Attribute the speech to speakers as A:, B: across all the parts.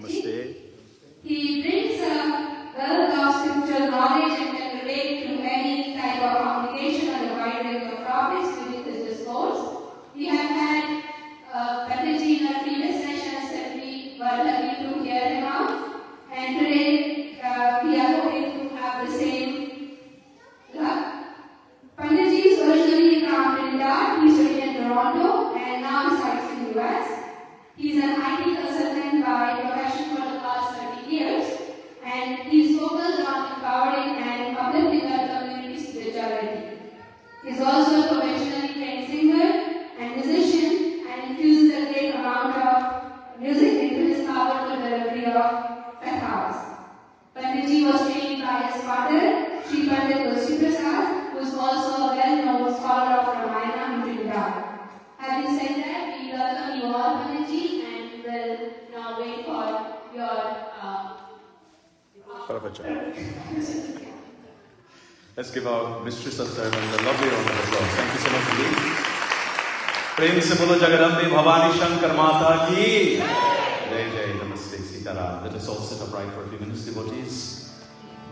A: Namaste.
B: He brings a wealth of spiritual knowledge and can relate to any type of communication on a wide range of topics within his discourse. We have had Pandit in our previous sessions and we were lucky to hear him out. And today we are hoping to have the same luck. Pandit is originally from Trinidad. He studied in Toronto and now resides in the US. He is an IT consultant by profession for the past 30 years and he is focused on empowering and uplifting our community spirituality. He is also a professionally trained singer and musician and infuses a great amount of music into his powerful delivery of kathaas. Pandit was trained by his father, Sri Pandit Persad, who is also a well-known scholar of Ramayana in Trinidad. Having said that, we welcome you all, Pandit, and will now wait for your
A: Let's give our mistress of ceremonies a lovely round of applause. Thank you so much indeed. Prem se bolo Jagadambe Bhavani Shankar Mata ki Jai Jai Namaste Sitaram. Let us all sit upright for a few minutes, devotees.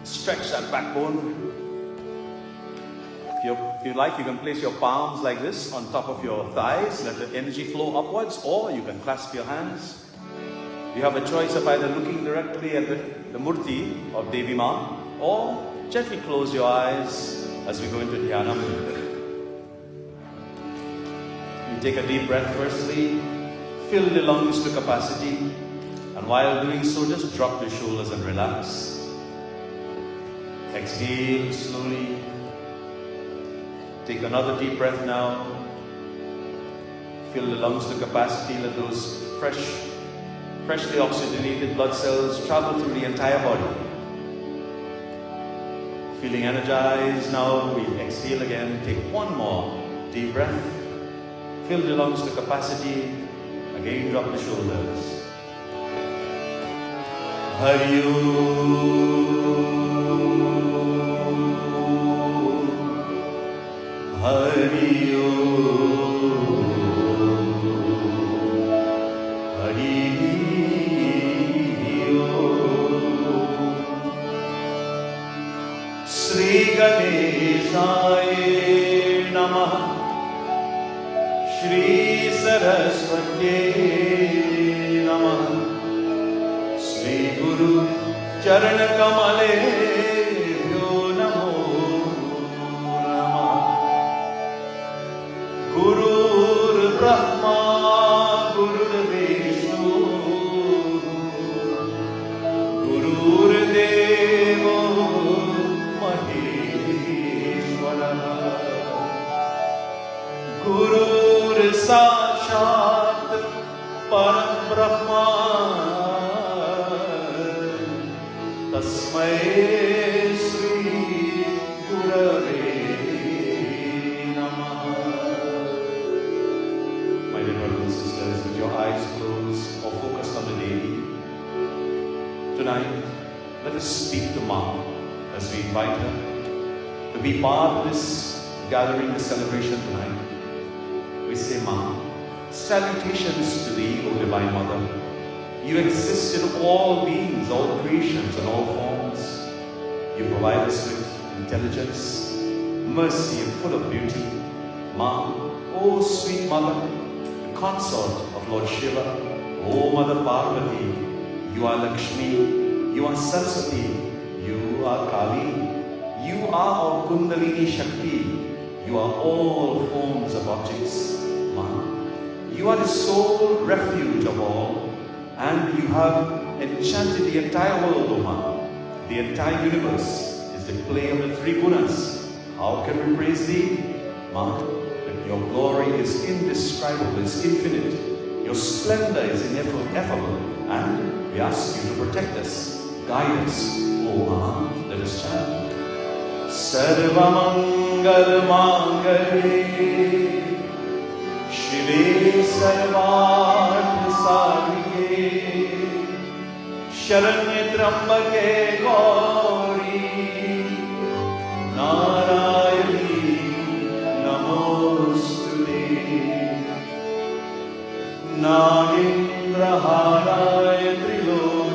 A: Stretch that backbone. If you like, you can place your palms like this on top of your thighs. Let the energy flow upwards, or you can clasp your hands. You have a choice of either looking directly at the Murti of Devi Ma, or gently close your eyes as we go into Dhyanam. You take a deep breath firstly, fill the lungs to capacity, and while doing so, just drop your shoulders and relax. Exhale slowly. Take another deep breath now. Fill the lungs to capacity. Let those freshly oxygenated blood cells travel through the entire body. Feeling energized now, we exhale again. Take one more deep breath. Fill the lungs to capacity. Again, drop the shoulders. Hari Om. Hari Om, Hari Om. Sri Ganeshaya Namah, Shri Saraswati Namah, Sri Guru Charan Kamale Brahma, Guru Vishnu, Guru Deva, Maheshwara, Guru Sakshat, Param Brahma, Tasmai Sri Gurave. Eyes closed or focused on the Devi. Tonight, let us speak to Ma as we invite her to be part of this gathering, this celebration tonight. We say, Ma, salutations to Thee, O Divine Mother. You exist in all beings, all creations, and all forms. You provide us with intelligence, mercy, and full of beauty. Ma, O sweet Mother, consort of Lord Shiva, O Mother Parvati, you are Lakshmi, you are Saraswati, you are Kali, you are our Kundalini Shakti, you are all forms of objects, Ma. You are the sole refuge of all, and you have enchanted the entire world, O Ma. The entire universe is the play of the three gunas. How can we praise Thee, Ma? Your glory is indescribable, is infinite. Your splendor is ineffable. And we ask you to protect us, guide us. O Ma, let us chant. Sarva Mangal Mangale Shive Sarvarth Sadhike Sharanya Trambake Gauri Narayani Nagendraharaya Triloki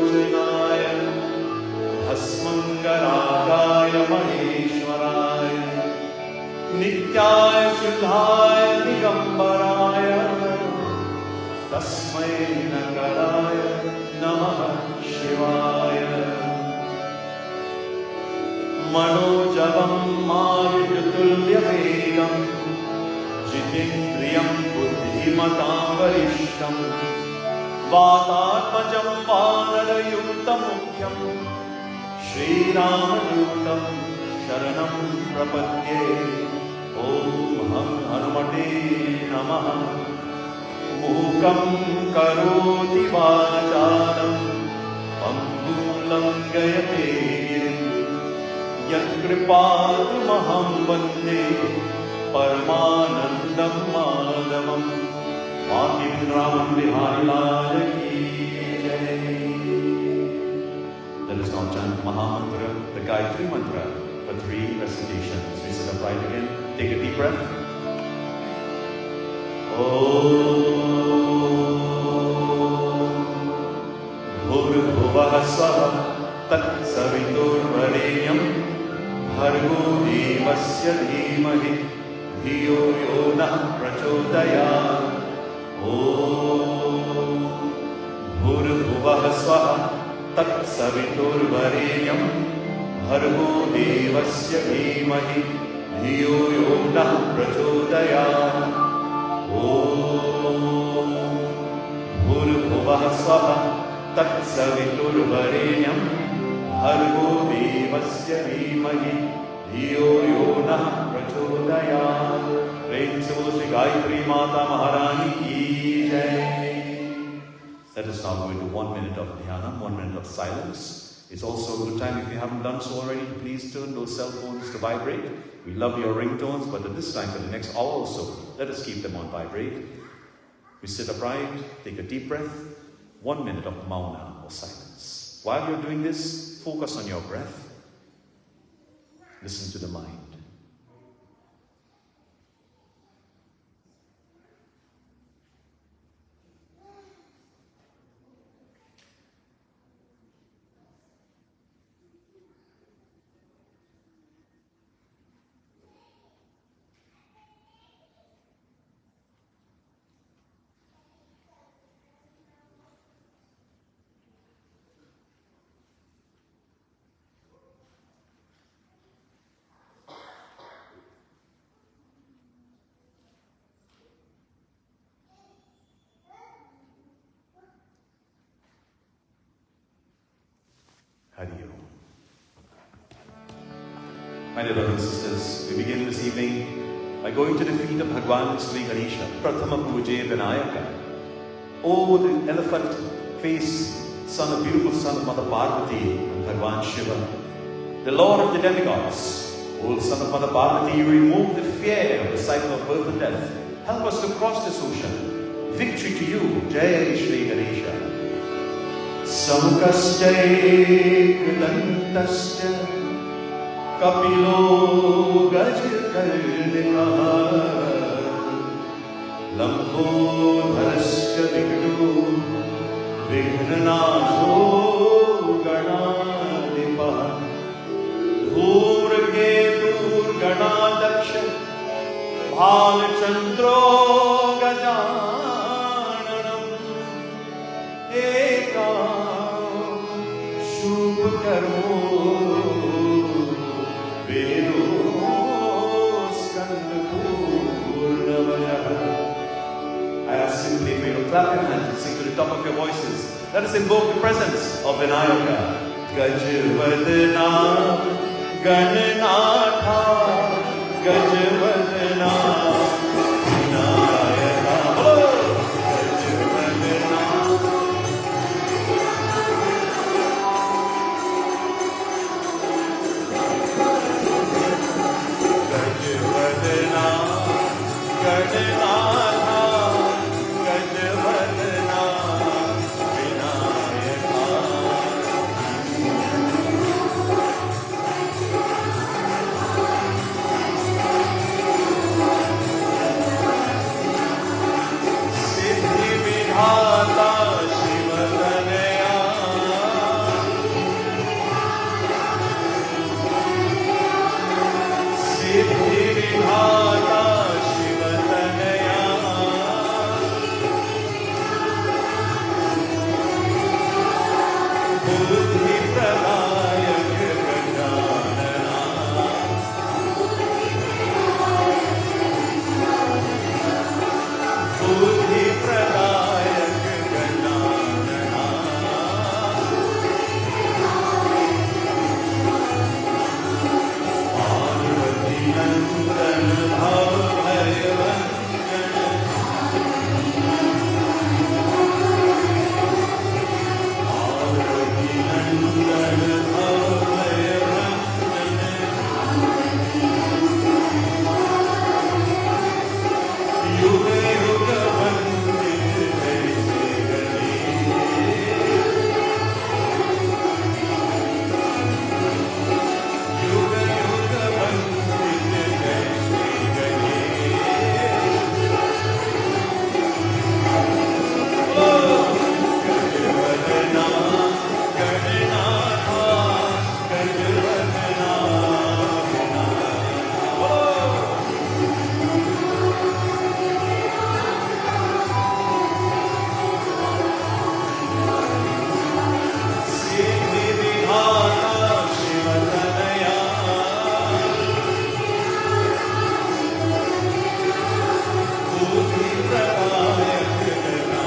A: अस्मङ्गलाय महेश्वराय नित्याय शुद्धाय दिगम्बराय तस्मै नगराय नमः शिवाय मनोजवं मारुततुल्यवेगं जितेन्द्रियं बुद्धिमतां वरिष्ठं वातात्मजं वानरयुक्तमुख्यं श्रीरामदूतं शरणं प्रपद्ये ॐ हनुमते नमः मूकं करोति वाचालं पङ्गुं लङ्घयते गिरिं यत्कृपातुमहं वन्दे परमानन्दं माधवम् रामं बिहारी लाल की जय। Let us now chant Mahamantra, the Gayatri Mantra, for 3 recitations. We sit upright again. Take a deep breath. Bhurbhuvah Swah Tat Saviturvarenyam Bhargo Devasya Dhimahi Dhiyo Yo Nah Prachodayat. Bhurbhuvah Swah Tat Saviturvarenyam Bhargo Devasya Dhimahi Dhiyo Yo Nah Prachodayat. Bhurbhuvah Swah Tat Saviturvarenyam Bhargo Devasya Dhimahi Dhiyo Yo Nah Prachodayat. Prem se bolo Shri Gayatri Mata Maharani ki jai. Let us now go into 1 minute of dhyana, 1 minute of silence. It's also a good time, if you haven't done so already, please turn those cell phones to vibrate. We love your ringtones, but at this time, for the next hour or so, let us keep them on vibrate. We sit upright, take a deep breath, 1 minute of mauna or silence. While you're doing this, focus on your breath. Listen to the mind. Hari Om. My dear brothers and sisters, we begin this evening by going to the feet of Bhagwan Sri Ganesha, Prathama Puje Vinayaka. Oh, the elephant face, beautiful son of Mother Parvati and Bhagwan Shiva, the Lord of the demigods. O son of Mother Parvati, you remove the fear of the cycle of birth and death. Help us to cross this ocean. Victory to you, Jai Shri Ganesha. Samukasjai Kridantasya Kapilo Gajkarnika Lambodharasya Vigdu Vignanasho Ganadipa Dhurketur Ganadaksha Bhalchandro Gajananam Eka Shubhkarmo Vedo Skandapurnavaya. I ask simply for you to clap your hands and sing to the top of your voices. Let us invoke the presence of Vinayaka. Gajvadana Gananatha Gajvadana Vinayaka. Gajvadana Gajvadana Gananatha Gajvadana Vinayaka. बुद्धि प्रदायक गजानना बुद्धि प्रदायक गजानना पार्वती नंदन भव भयवंजन पार्वती नंदन भव भयवंजन युग युग वंदित जैसे गणेश युग युग वंदित जैसे गणेश गजवदना गणनाथा गजवदना सिद्धि विधाता शिवतनया बुद्धि प्रदायक गजानना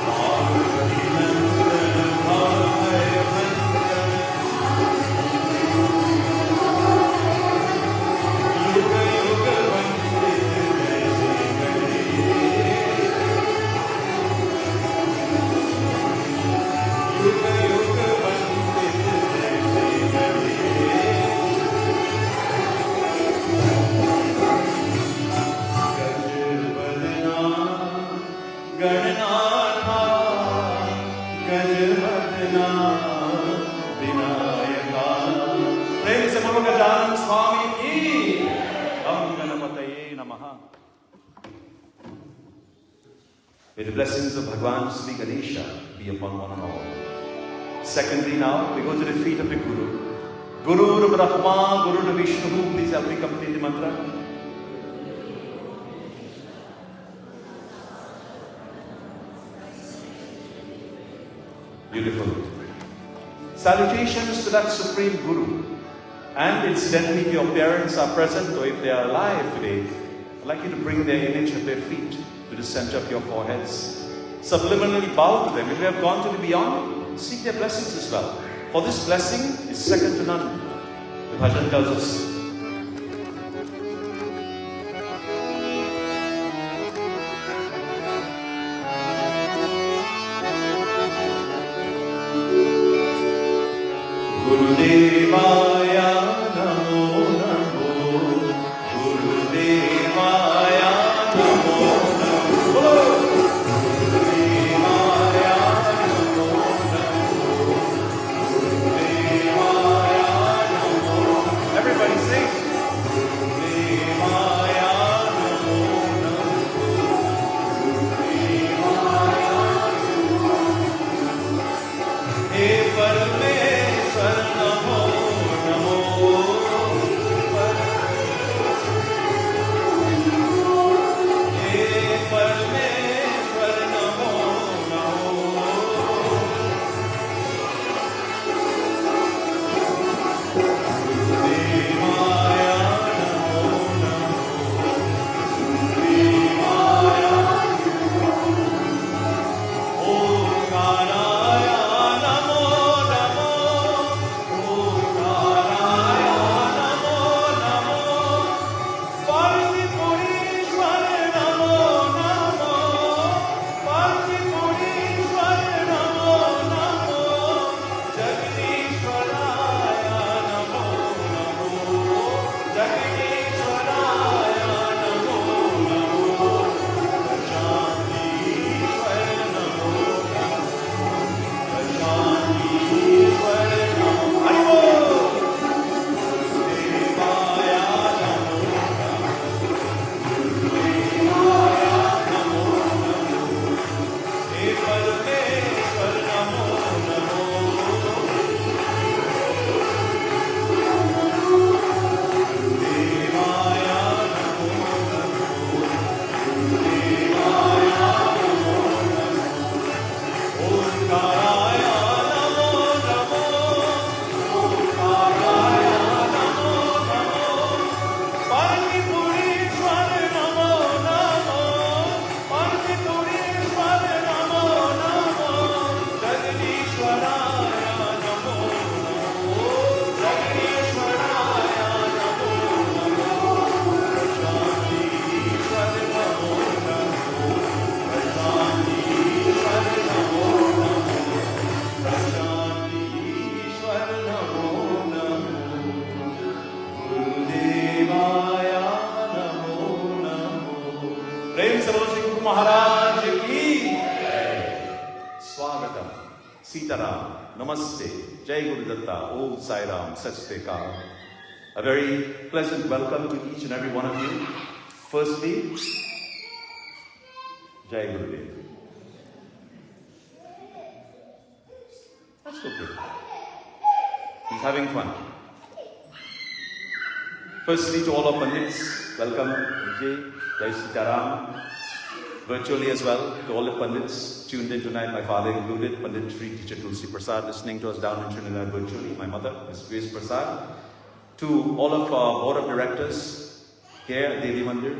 A: पार्वती नंदन भव भयवंजन युग युग वंदित जैसे गणेश युग युग वंदित जैसे गणेश गजवदना गणनाथा गजवदना विनायका प्रेम से बोलो गजानन स्वामी की हम गणपतये नमः. May the blessings of Bhagwan Sri Ganesha be upon one and all. Secondly, now we go to the feet of the Guru. Guru Brahma, Guru Vishnu. Please help me complete the mantra. Beautiful. Salutations to that Supreme Guru. And incidentally, if your parents are present or if they are alive today, I'd like you to bring their image of their feet to the center of your foreheads. Subliminally bow to them. If you have gone to the beyond, seek their blessings as well. For this blessing is second to none. The bhajan tells us. Gurudevaya namo namo Gurudevaya namo namo Gurudevaya namo namo Gurudevaya namo. Everybody say Sitaram, Namaste, Jai Guru Datta, Om Sai Ram, Sat Sri Akal. A very pleasant welcome to each and every one of you. Firstly, Jai Guru Devi. That's okay. He's having fun. Firstly, to all our Pandits, welcome, Vijay, Jai Sitaram. Virtually as well, to all the Pandits tuned in tonight, my father included, Pandit Sri Teacher Tulsi Persad, listening to us down in Trinidad virtually, my mother, Ms. Grace Persad. To all of our board of directors here at Devi Mandir,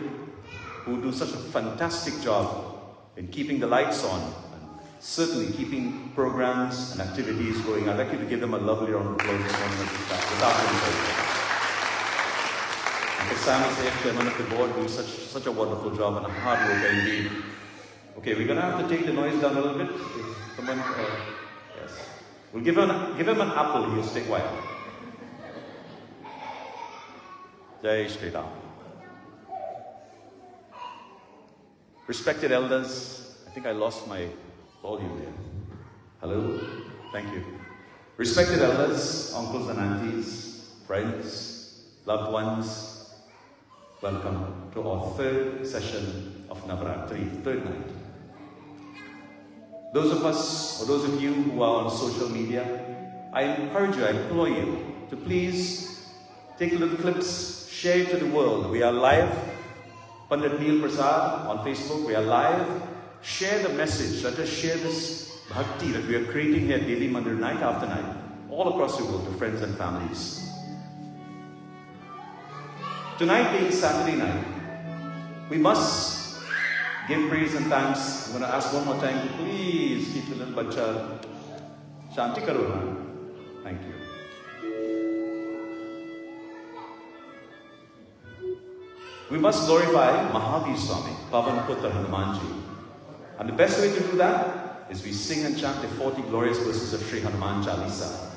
A: who do such a fantastic job in keeping the lights on, and certainly keeping programs and activities going. I'd like you to give them a lovely round of applause this morning without any Sam is the chairman of the board, doing such a wonderful job and a hard worker indeed. Okay, we're going to have to take the noise down a little bit. If someone, yes. We'll give him an apple, he'll stay quiet. Jai Shri Ram. Respected elders, I think I lost my volume there. Hello? Thank you. Respected elders, uncles and aunties, friends, loved ones, welcome to our third session of Navaratri, third night. Those of us, or those of you who are on social media, I encourage you, I implore you to please take little clips, share it to the world. We are live. Pandit Neil Persad on Facebook, we are live. Share the message. Let us share this bhakti that we are creating here at Devi Mandir night after night, all across the world to friends and families. Tonight being Saturday night, we must give praise and thanks. I'm going to ask one more time to please keep the little bacha Shanti Karuna. Thank you. We must glorify Mahavir Swami, Pavan Putra Hanumanji. And the best way to do that is we sing and chant the 40 glorious verses of Sri Hanuman Chalisa.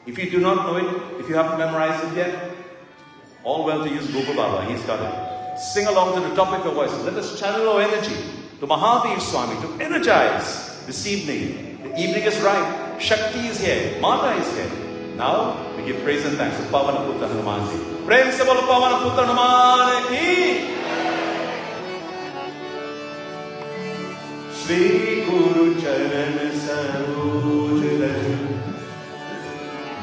A: If you do not know it, if you haven't memorized it yet, all well to use Gopal Baba, he's got it. Sing along to the top of your voice. Let us channel our energy to Mahavir Swami to energize this evening. The evening is right. Shakti is here. Mata is here. Now we give praise and thanks to Pavan Putra Hanumanji. Prem se bolo Pavan Putra Hanuman ki. Shri Guru Charan Saroj Raju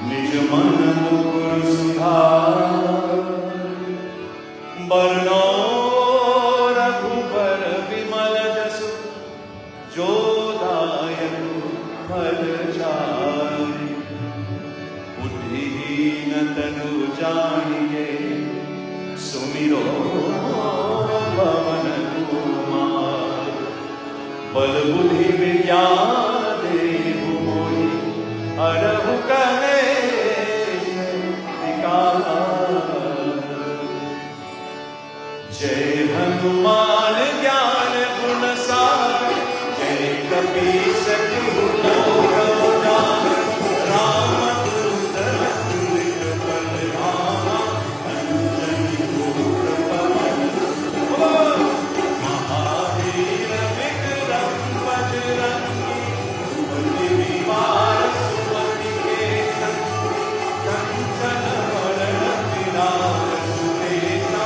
A: Nij Man Mukur Sudhar Barno Raghupar Vimal Jasu Jodayaku Bharjari Buddhihin Tanu Janiye Sumiro Bhavan Kumar Bal Buddhi Vigyana Devu Mohi Arahu Ganesh Vikala Jai Hanuman Gyan Guna Sagar Jai Kabir Satu Loka Rama Dutta Tulik Balrama Anjani Guru Pavan Mahavir Vikram Bajrangi Budi Vivar Sumati Kesan Kanchana Varana Virar Sudesa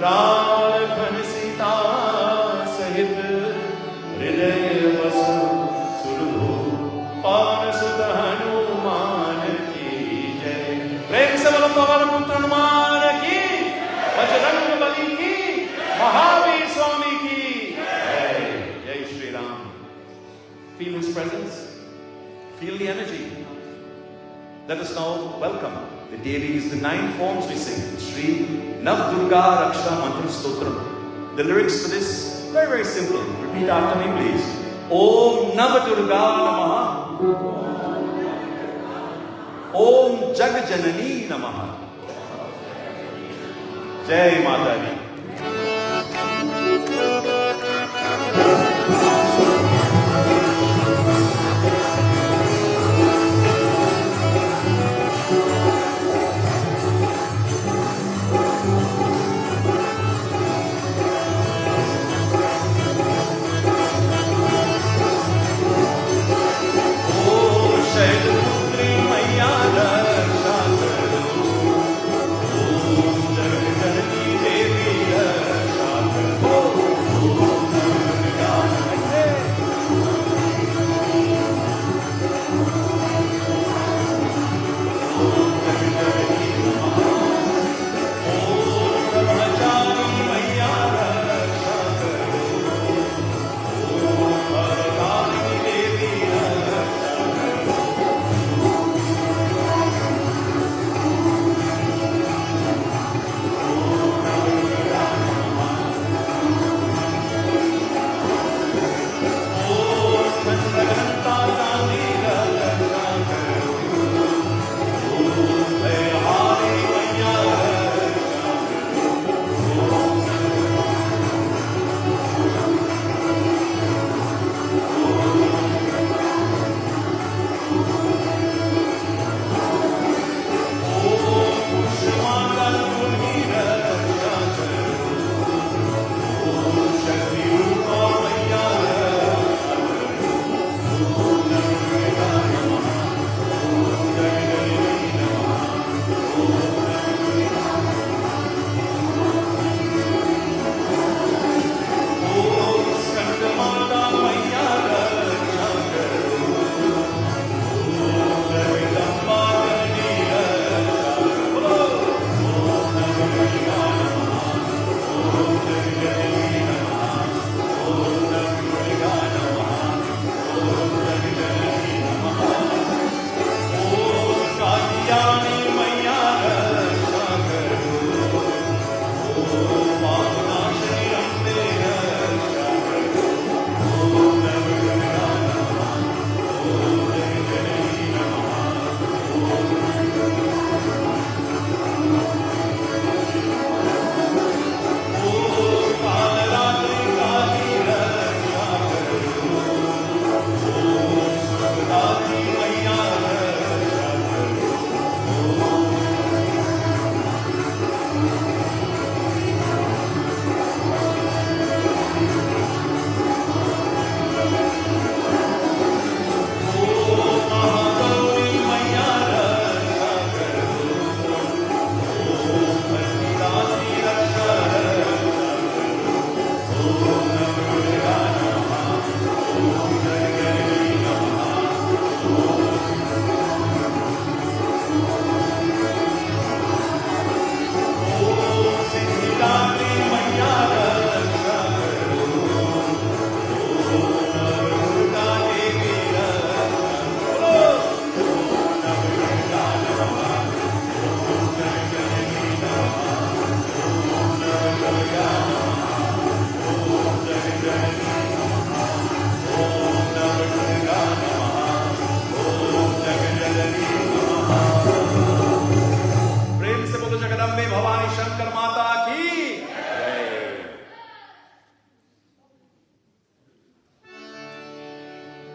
A: Ram Lakhan Sita सहित हृदय बसु सुरभूप पवन सुत हनुमान की जय। प्रेम से बोलो पवन पुत्र हनुमान की, बजरंग बली की, महावीर स्वामी की जय। जय Shri Ram. Feel his presence, feel the energy. Let us now welcome the deities, the 9 forms we sing. Shri Nav Durga Raksha Mantra Stotram. The lyrics for this very, very simple. Repeat after me, please. Om Nav Durga Namaha. Om Jag Janani Namaha. Jai Mata Di.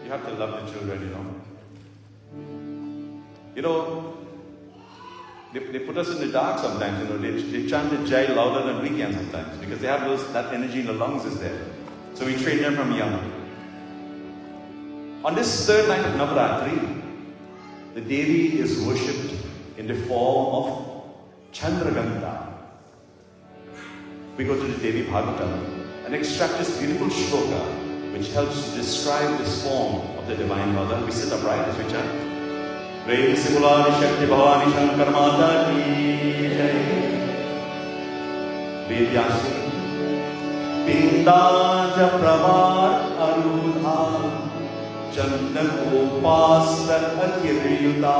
A: You have to love the children, You know, they put us in the dark sometimes, They chant the Jai louder than we can sometimes because they have that energy in the lungs is there. So we train them from young. On this third night of Navaratri, the Devi is worshipped in the form of Chandraganta. we go to the Devi Bhagavatam and extract this beautiful shloka which helps to describe this form of the Divine Mother. We sit upright as we chant. Prem Simulani Shakti Bhavani Shankar Mata Ki Jai. Vedyasi Pindaja Pravar Arudha Chandakopasra Akiryuta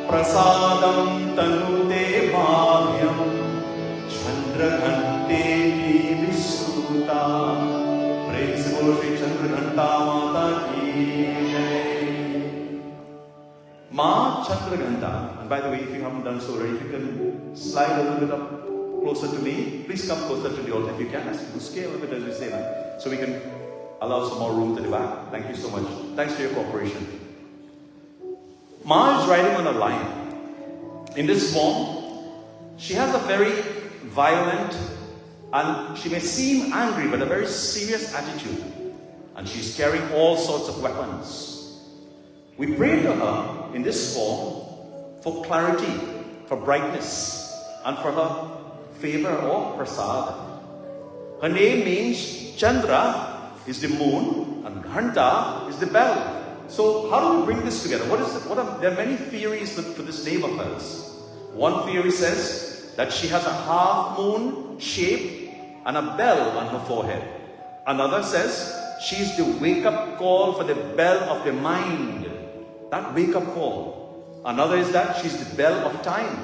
A: Prasadam Tanute Bhavyam Chandraghante Visuta. Praise the Lord, Shri Chandraghanta Mata Ki Jai. Ma Chandraghanta, and by the way, if you haven't done so already, if you can slide a little bit up closer to me, please come closer to the altar if you can. We'll scale a bit as we say that, so we can allow some more room to the back. Thank you so much. Thanks for your cooperation. Ma is riding on a lion. In this form, she has a very violent, and she may seem angry, but a very serious attitude. And she's carrying all sorts of weapons. We pray to her in this form for clarity, for brightness, and for her favor or Persad. Her name means Chandra is the moon and Ghanta is the bell. So how do we bring this together? There are many theories for this name of hers. One theory says that she has a half moon shape and a bell on her forehead. Another says she is the wake-up call for the bell of the mind. That wake-up call. Another is that she's the bell of time.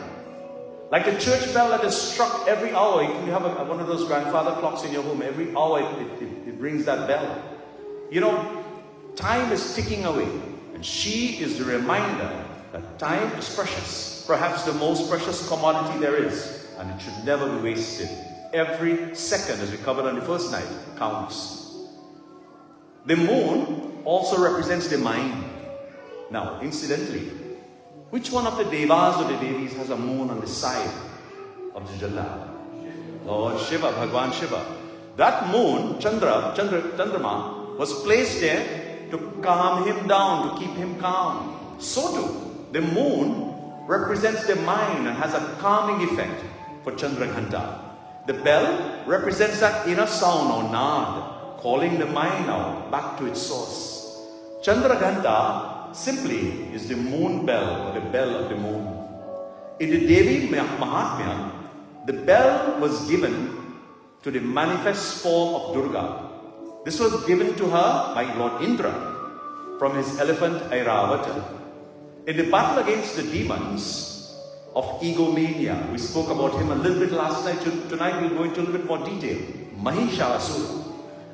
A: Like a church bell that is struck every hour. You have one of those grandfather clocks in your home. Every hour it rings that bell. You know, time is ticking away. And she is the reminder that time is precious. Perhaps the most precious commodity there is. And it should never be wasted. Every second, as we covered on the first night, counts. The moon also represents the mind. Now, incidentally, which one of the Devas or the Devis has a moon on the side of the Jala? Lord Shiva, Bhagwan Shiva. That moon, Chandrama, was placed there to calm him down, to keep him calm. So too, the moon represents the mind and has a calming effect for Chandraghanta. The bell represents that inner sound or nad, calling the mind now back to its source. Chandraghanta simply is the moon bell or the bell of the moon. In the Devi Mahatmya, the bell was given to the manifest form of Durga. This was given to her by Lord Indra from his elephant Airavata. In the battle against the demons of egomania, we spoke about him a little bit last night. Tonight we'll go into a little bit more detail. Mahishasura,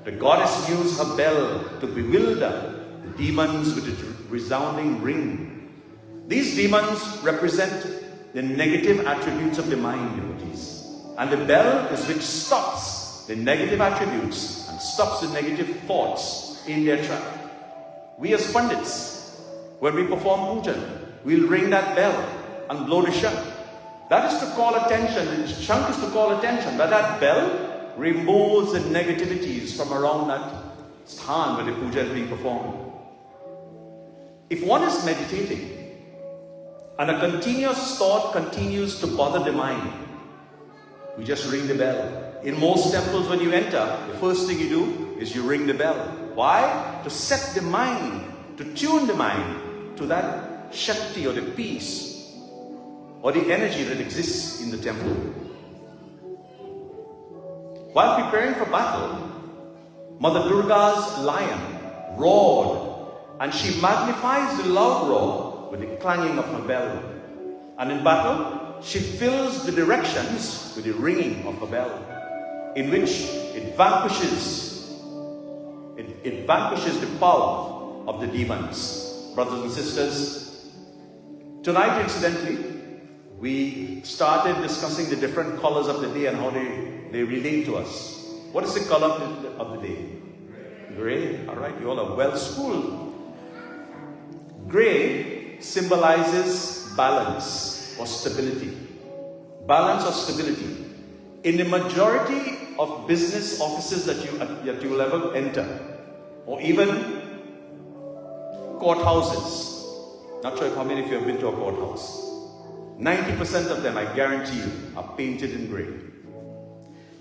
A: the goddess used her bell to bewilder the demons with its resounding ring. These demons represent the negative attributes of the mind, devotees. And the bell is which stops the negative attributes and stops the negative thoughts in their track. We as Pandits, when we perform puja, we'll ring that bell and blow the shank. That is to call attention, the shank is to call attention, but that bell removes the negativities from around that sthan where the puja is being performed. If one is meditating and a continuous thought continues to bother the mind, we just ring the bell. In most temples when you enter, the first thing you do is you ring the bell. Why? To set the mind, to tune the mind to that Shakti or the peace or the energy that exists in the temple. While preparing for battle, Mother Durga's lion roared, and she magnifies the loud roar with the clanging of her bell. And in battle, she fills the directions with the ringing of her bell, in which it vanquishes the power of the demons. Brothers and sisters, tonight, incidentally, we started discussing the different colors of the day and how they relate to us. What is the color of the day? Gray. All right, you all are well schooled. Gray symbolizes balance or stability. Balance or stability. In the majority of business offices that you will ever enter, or even courthouses. Not sure how many of you have been to a courthouse. 90% of them, I guarantee you, are painted in grey.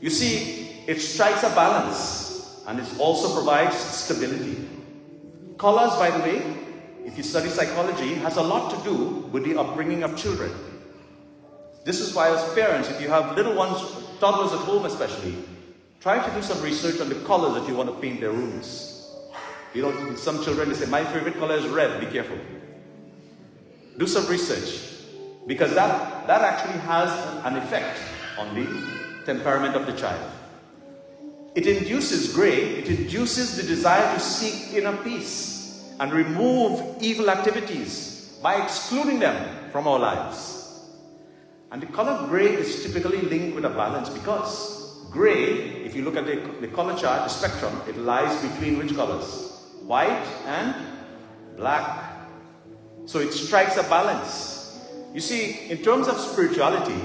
A: You see, it strikes a balance and it also provides stability. Colors, by the way, if you study psychology, has a lot to do with the upbringing of children. This is why as parents, if you have little ones, toddlers at home especially, try to do some research on the colors that you want to paint their rooms. You know, some children, they say, my favorite color is red, be careful. Do some research, because that actually has an effect on the temperament of the child. It induces gray, it induces the desire to seek inner peace and remove evil activities by excluding them from our lives. And the color gray is typically linked with a balance, because gray, if you look at the color chart, the spectrum, it lies between which colors? White and black. So it strikes a balance. You see, in terms of spirituality,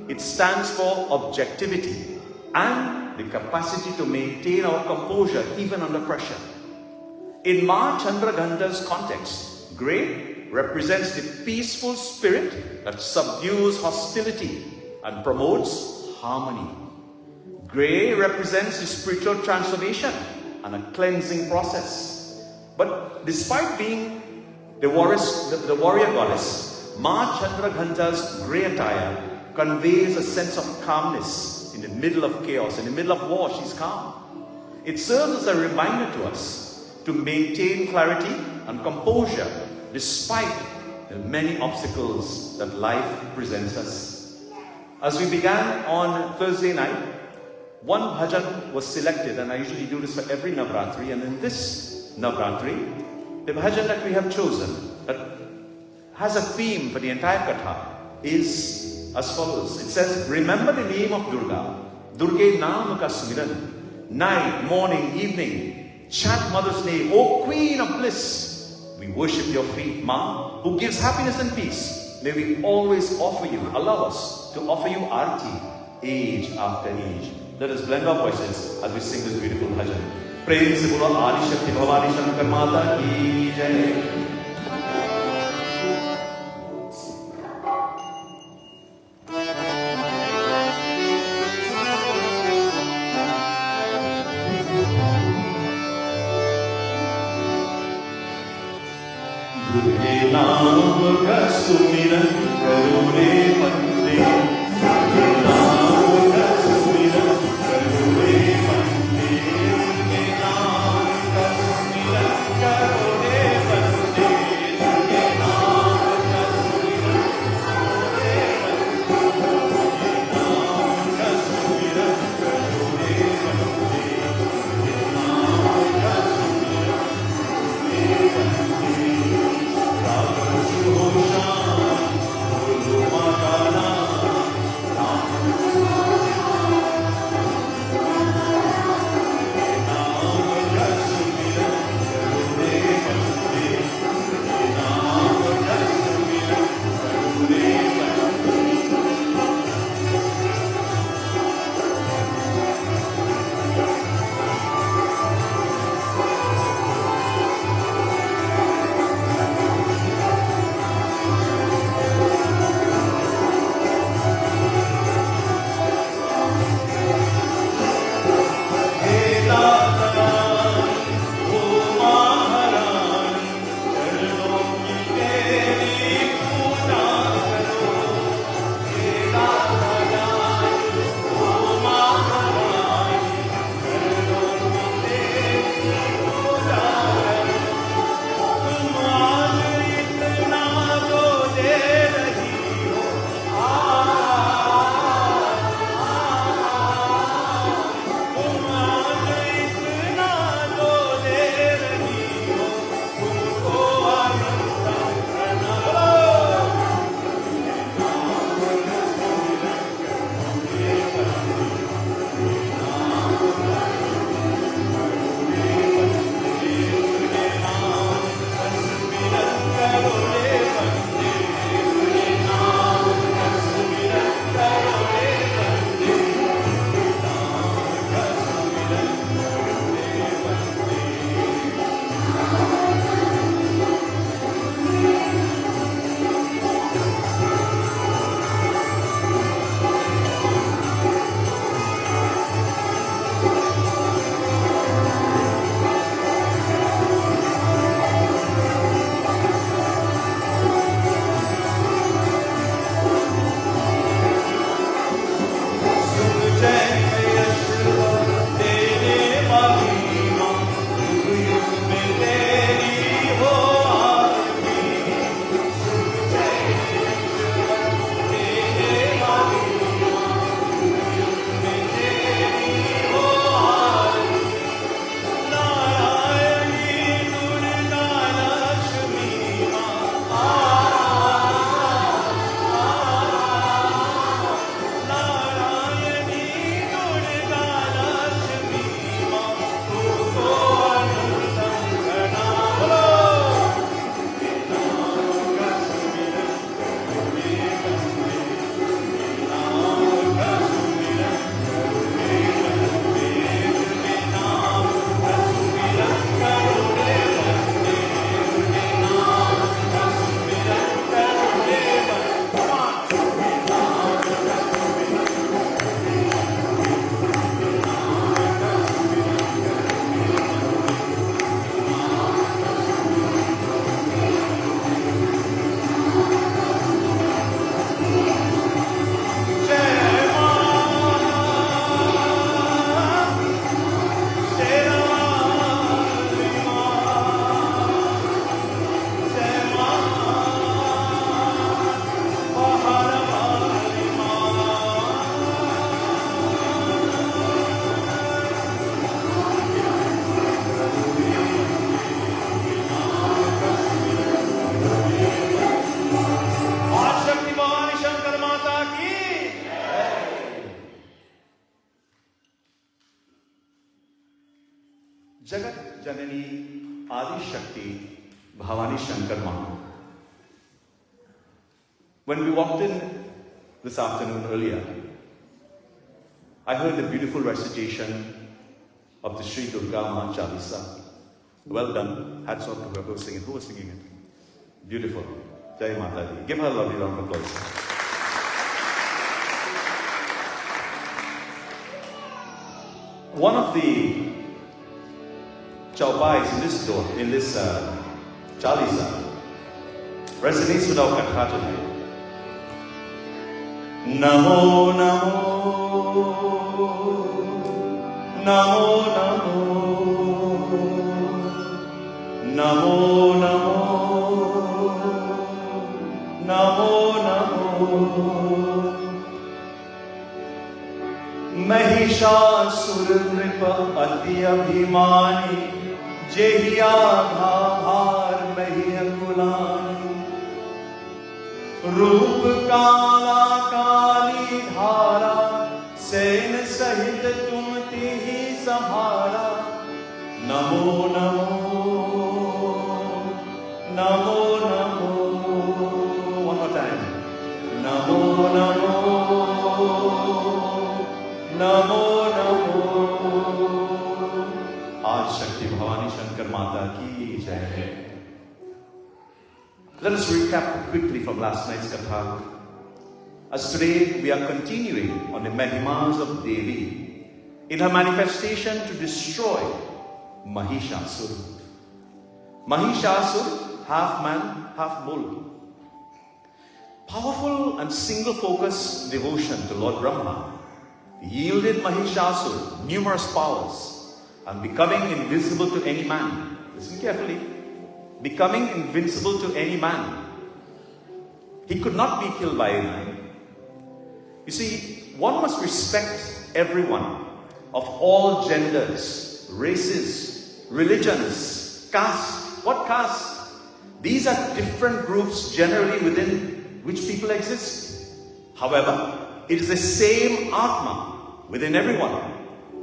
A: it stands for objectivity and the capacity to maintain our composure even under pressure. In Ma Chandraghanta's context, gray represents the peaceful spirit that subdues hostility and promotes harmony. Gray represents the spiritual transformation and a cleansing process. But despite being the warrior goddess, Ma Chandraghanta's grey attire conveys a sense of calmness in the middle of chaos. In the middle of war, she's calm. It serves as a reminder to us to maintain clarity and composure despite the many obstacles that life presents us. As we began on Thursday night, one bhajan was selected, and I usually do this for every Navaratri, and in this Navaratri, the bhajan that we have chosen, that has a theme for the entire katha, is as follows. It says, remember the name of Durga, Durge Naam Ka Smiran, night, morning, evening, chant mother's name, O Queen of Bliss. We worship your feet, Ma, who gives happiness and peace. May we always offer you, allow us to offer you arti, age after age. Let us blend our voices as we sing this beautiful bhajan. प्रेम से बोलो आदि शक्ति भवानी शंकर माता की जय। दुर्गे नाम का सुमिरन करो रे बंदे, दुर्गे नाम का सुमिरन करो रे बंदे, दुर्गे नाम का सुमिरन करो रे बंदे, दुर्गे नाम का सुमिरन करो रे बंदे, दुर्गे नाम का सुमिरन करो रे बंदे, दुर्गे नाम का सुमिरन करो रे बंदे। Jagat Janani Adi Shakti Bhavani Shankar Ma. When we walked in this afternoon earlier, I heard the beautiful recitation of the Sri Durga Ma Chalisa. Well done. Hats off to whoever was singing. Who was singing it? Beautiful. Jai Mata Di. Give her a lovely round of applause. One of the chaupais in this Chalisa resonates with our katha tonight. Namo Namo Namo Namo Namo Namo Namo Mahishasura Nripa Ati Abhimani Jehiya Bhavar Mahiya Kulani Roop Kala Kali Dhara Sen Sahit Tumti Hi Samhara Namo Namo Namo Namo. One more time. Namo Namo Namo Namo. Aaj Shakti Bhavani Shankar Mata ki jai. Let us recap quickly from last night's katha. As today we are continuing on the Mahimas of Devi in her manifestation to destroy Mahishasura. Mahishasura, half man, half bull. Powerful and single-focused devotion to Lord Brahma yielded Mahishasura numerous powers and becoming invisible to any man. Listen carefully. Becoming invincible to any man. He could not be killed by any man. You see, one must respect everyone of all genders, races, religions, caste. What caste? These are different groups generally within which people exist. However, it is the same Atma within everyone.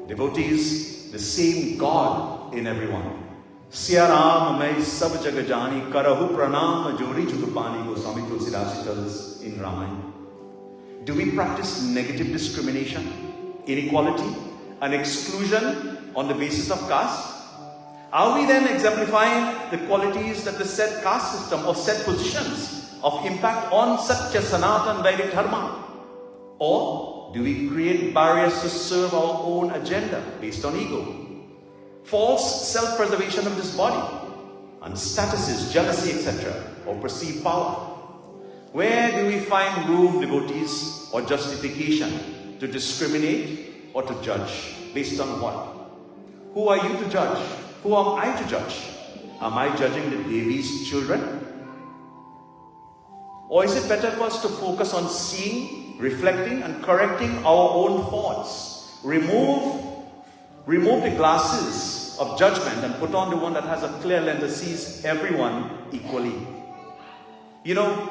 A: Devotees, the same God in everyone. Siya Ram mai sab jagajani karahu pranam jori jugupani, Goswami Tulsidasi tells us in Ramayana. Do we practice negative discrimination, inequality, and exclusion on the basis of caste? Are we then exemplifying the qualities that the said caste system or set positions of impact on Satya Sanatan Vedic Dharma? Or do we create barriers to serve our own agenda based on ego? False self-preservation of this body, and statuses, jealousy, etc., or perceived power. Where do we find room, devotees, or justification to discriminate or to judge? Based on what? Who are you to judge? Who am I to judge? Am I judging the Devi's children? Or is it better for us to focus on seeing, reflecting, and correcting our own thoughts? Remove the glasses of judgment and put on the one that has a clear lens that sees everyone equally. You know,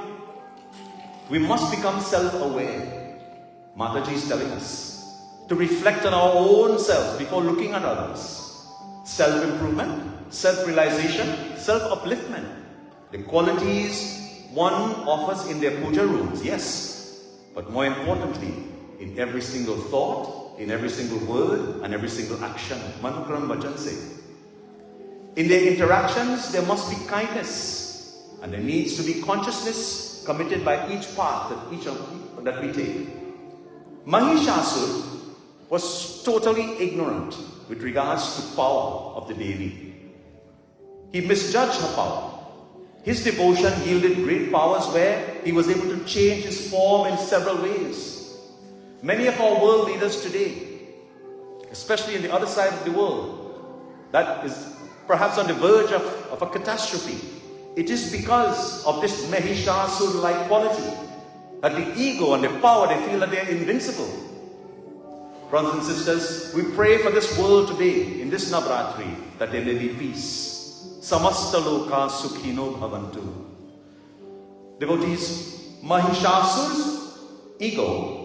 A: we must become self-aware. Mataji is telling us to reflect on our own selves before looking at others. Self-improvement, self-realization, self-upliftment. The qualities one offers in their puja rooms, yes. But more importantly, in every single thought, in every single word, and every single action. Manukram Bhajan se. In their interactions, there must be kindness. And there needs to be consciousness committed by each path that we take. Mahishasura was totally ignorant with regards to power of the Devi. He misjudged her power. His devotion yielded great powers where he was able to change his form in several ways. Many of our world leaders today, especially in the other side of the world, that is perhaps on the verge of a catastrophe, it is because of this Mahishasura-like quality, that the ego and the power, they feel that they are invincible. Brothers and sisters, we pray for this world today, in this Navaratri, that there may be peace. Samasta loka sukhino bhavantu. Devotees, Mahishasura's ego,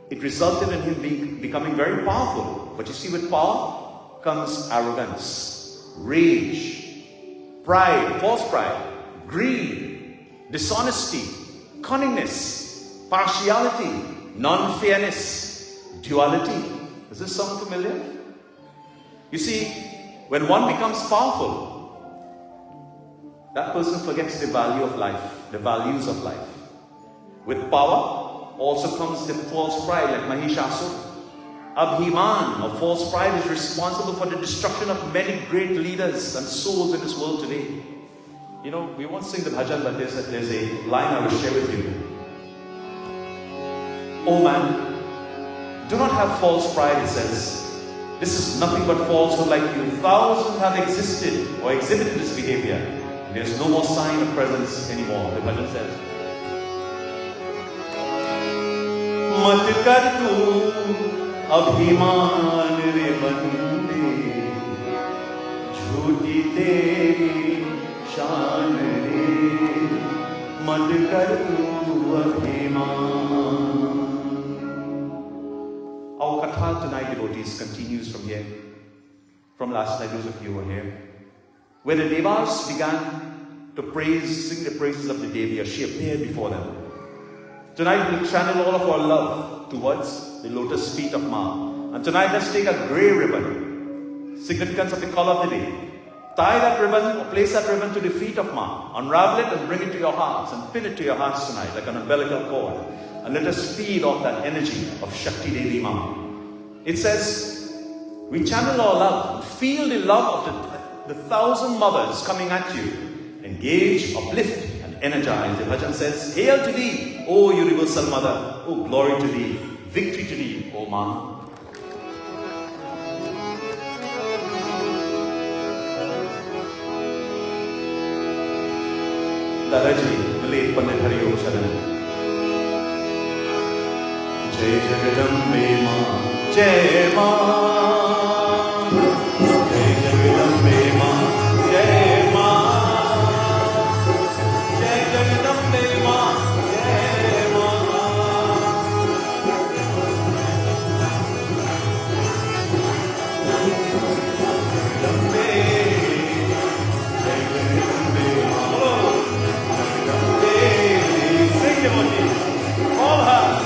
A: it resulted in him becoming very powerful. But you see, with power comes arrogance. rage, pride, false pride, greed, dishonesty, cunningness, partiality, non-fairness, duality. Does this sound familiar? You see, when one becomes powerful, that person forgets the value of life, the values of life. With power also comes the false pride, like Mahishasura. Abhiman, or false pride, is responsible for the destruction of many great leaders and souls in this world today. You know, we won't sing the bhajan, but there's a line I will share with you. Oh man, do not have false pride, it says. This is nothing but falsehood like you. Thousands have existed or exhibited this behavior. There's no more sign of presence anymore, the bhajan says. Mat kar tu abhiman re bande, jhoti teri shaan re, mat kar tu abhiman. Our katha tonight, devotees, continues from here. From last night, those of you who were here, where the Devas began to sing the praises of the Devi as she appeared before them. Tonight we'll channel all of our love towards the lotus feet of Ma. And tonight let's take a grey ribbon, significance of the color of the day. Tie that ribbon or place that ribbon to the feet of Ma. Unravel it and bring it to your hearts and pin it to your hearts tonight like an umbilical cord. And let us feed off that energy of Shakti Devi Ma. It says, we channel our love, feel the love of the thousand mothers coming at you. Engage, uplift, and energize. The bhajan says, hail to thee, O universal mother. O glory to thee, victory to thee, O Ma. Dadaji, the late Pandit Hari Om Sharan. Jai Jagadambe Ma, Jai Ma, Jai Jagadambe Ma, Jai Ma, Jai Jagadambe Ma, Jai Ma. Jagadambe, Jai Jagadambe Ma, Jagadambe, sing devotee, all hands.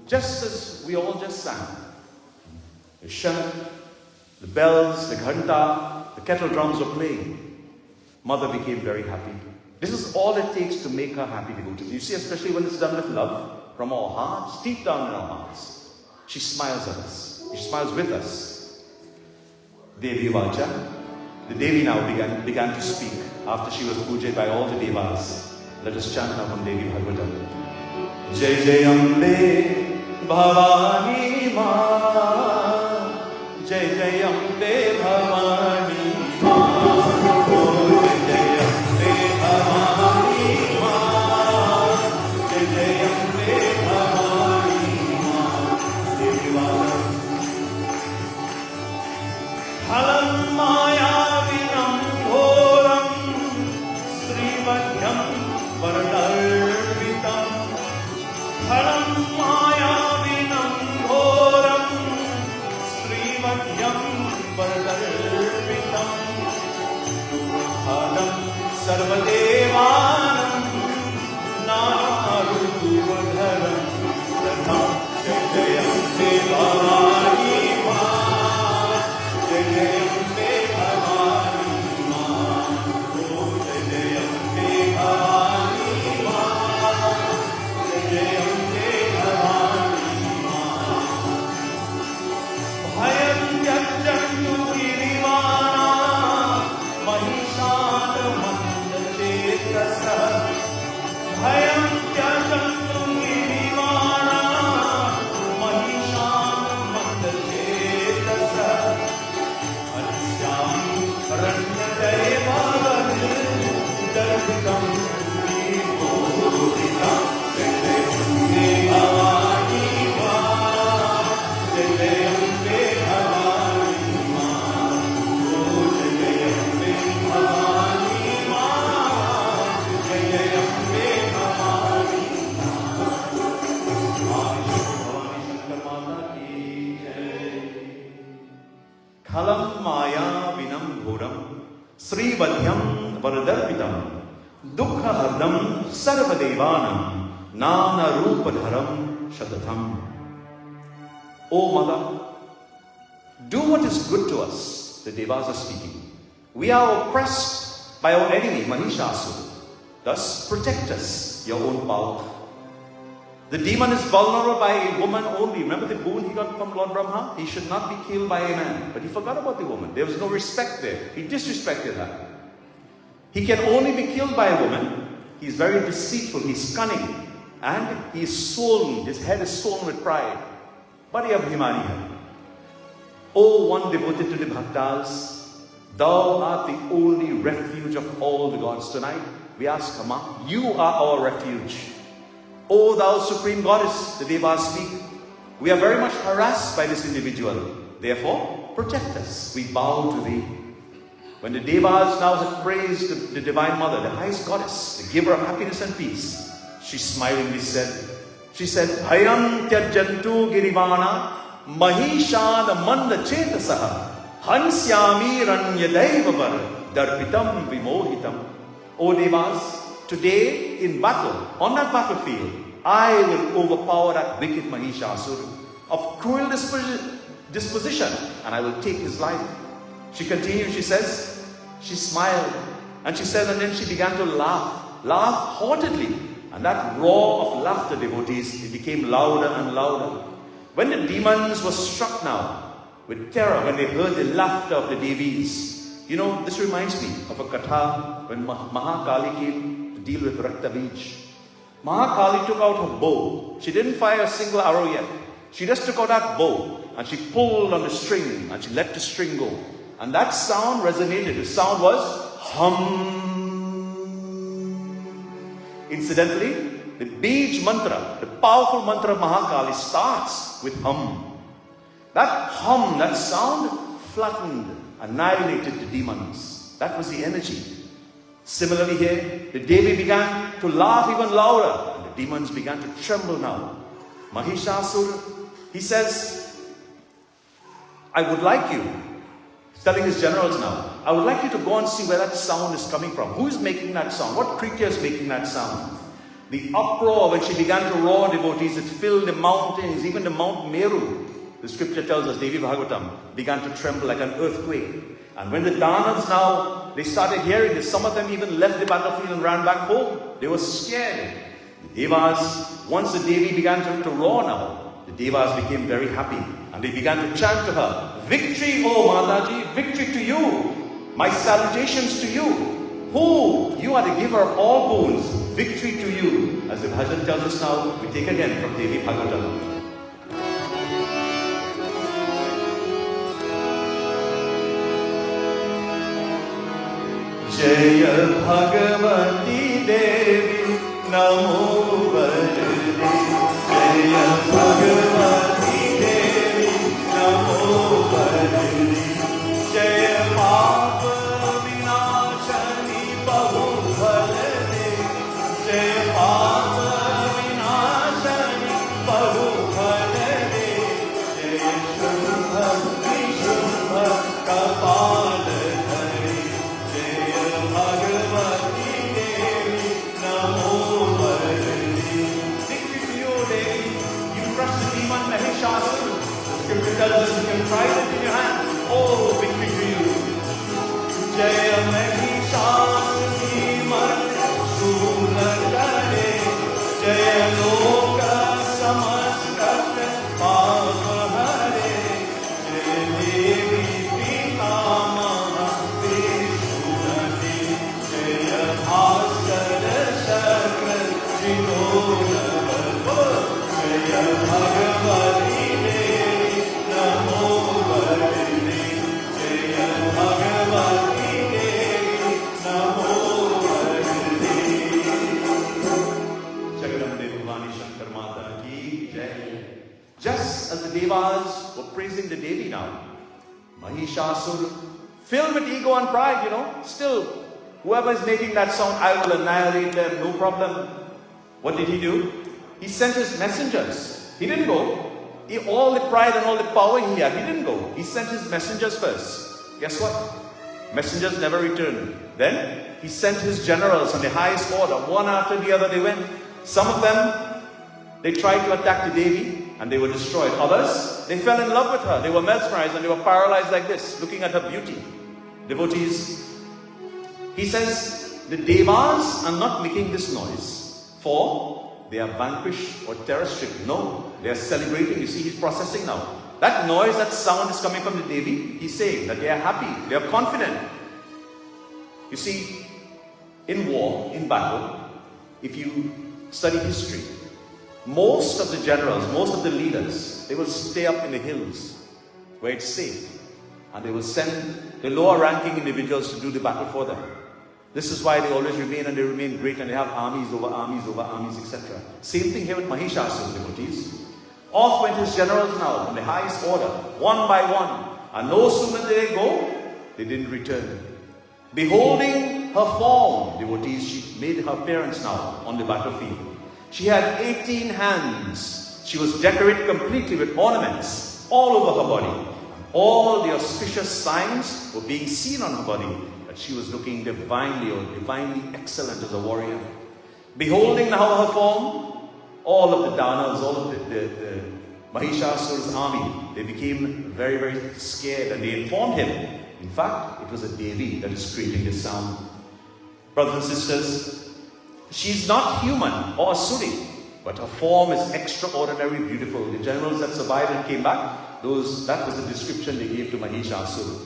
A: just as we all just sang. The shank, the bells, the ghanta, the kettle drums were playing. Mother became very happy. This is all it takes to make her happy, devotees. You see, especially when it's done with love, from our hearts, deep down in our hearts. She smiles at us. She smiles with us. Devi Vacha. The Devi now began to speak after she was pujed by all the devas. Let us chant now from Devi Bhagavatam. Jai Jai Ambe Bhavani Ma. Jai Jai Ambe Bhavani Ma. Khalam maya vinam ghoram srivadyam varadarpitam dukha hardam sarvadevanam nana rupadharam shatatham. O Mother, do what is good to us, the Devas are speaking. We are oppressed by our enemy Mahishasura. Thus protect us, your own power. The demon is vulnerable by a woman only. Remember the boon he got from Lord Brahma? He should not be killed by a man. But he forgot about the woman. There was no respect there. He disrespected her. He can only be killed by a woman. He's very deceitful. He's cunning. And he's swollen. His head is swollen with pride. Badi abhimani. O one devoted to the Bhaktas, thou art the only refuge of all the gods. Tonight, we ask, Amma, you are our refuge. O thou supreme goddess, the Devas speak, we are very much harassed by this individual. Therefore, protect us. We bow to thee. When the Devas now have praised the Divine Mother, the highest goddess, the giver of happiness and peace, she smilingly said, Bhayam tyajantu girivana mahishana manda chetasaha hansyami ranyadaivavar darpitam vimohitam. O Devas, today, in battle, on that battlefield, I will overpower that wicked Mahishasura of cruel disposition, and I will take his life. She continued, she says, she smiled, and she said, and then she began to laugh haughtily. And that roar of laughter, devotees, it became louder and louder. When the demons were struck now with terror, when they heard the laughter of the Devis, you know, this reminds me of a katha when Mahakali came to deal with Raktavij. Mahakali took out her bow. She didn't fire a single arrow yet. She just took out that bow and she pulled on the string and she let the string go. And that sound resonated. The sound was hum. Incidentally, the Bij mantra, the powerful mantra of Mahakali, starts with hum. That hum, that sound flattened, annihilated the demons. That was the energy. Similarly here, the Devi began to laugh even louder, and the demons began to tremble now. Mahishasura, he says, I would like you, he's telling his generals now, I would like you to go and see where that sound is coming from. Who is making that sound? What creature is making that sound? The uproar when she began to roar, devotees, it filled the mountains, even the Mount Meru. The scripture tells us, Devi Bhagavatam, began to tremble like an earthquake. And when the Danavas now, they started hearing this, some of them even left the battlefield and ran back home. They were scared. The Devas, once the Devi began to roar now, the Devas became very happy. And they began to chant to her, "Victory, O Mataji, victory to you. My salutations to you. Who? You are the giver of all boons. Victory to you." As the bhajan tells us now, we take again from Devi Bhagavatam. Jaya Bhagavati Devi Namo Varde. Jaya Bhagavati Devi Namo Varde. Jaya Papa Vinashani Bahu Bharade. Jaya Papa Vinashani Bahu Bharade. Jaya Shubha Vishubha Kapala. Scripture tells us you can prize it in your hand. Oh, victory to you. Jaya Mahishasuri Sunakare. Jaya Loka Samastaka Pavahare. Jaya Devi Pitamaha Vishunati. Jaya Bhaskara Shakra Jinoda. Jaya Bhagavati. Just as the Devas were praising the Devi now, Mahishasura, filled with ego and pride, still, whoever is making that sound, I will annihilate them, no problem. What did he do? He sent his messengers. He didn't go. All the pride and all the power he had, he didn't go. He sent his messengers first. Guess what? Messengers never returned. Then, he sent his generals on the highest order. One after the other they went. Some of them, they tried to attack the Devi and they were destroyed. Others, they fell in love with her. They were mesmerized and they were paralyzed like this, looking at her beauty. Devotees, he says, the Devas are not making this noise for they are vanquished or terror-stricken. No, they are celebrating. You see, he's processing now. That noise, that sound is coming from the Devi. He's saying that they are happy, they are confident. You see, in war, in battle, if you study history, most of the generals, most of the leaders, they will stay up in the hills where it's safe. And they will send the lower ranking individuals to do the battle for them. This is why they always remain and they remain great and they have armies over armies over armies, etc. Same thing here with Mahishasura, devotees. Off went his generals now from the highest order, one by one. And no sooner did they go, they didn't return. Beholding her form, devotees, she made her appearance now on the battlefield. She had 18 hands. She was decorated completely with ornaments all over her body. All the auspicious signs were being seen on her body. That she was looking divinely excellent as a warrior. Beholding now her form, all of the Danavas, all of the Mahishasura's army, they became very, very scared and they informed him. In fact, it was a Devi that is creating this sound. Brothers and sisters, she's not human or Asuri, but her form is extraordinarily beautiful. The generals that survived and came back, that was the description they gave to Mahishasura.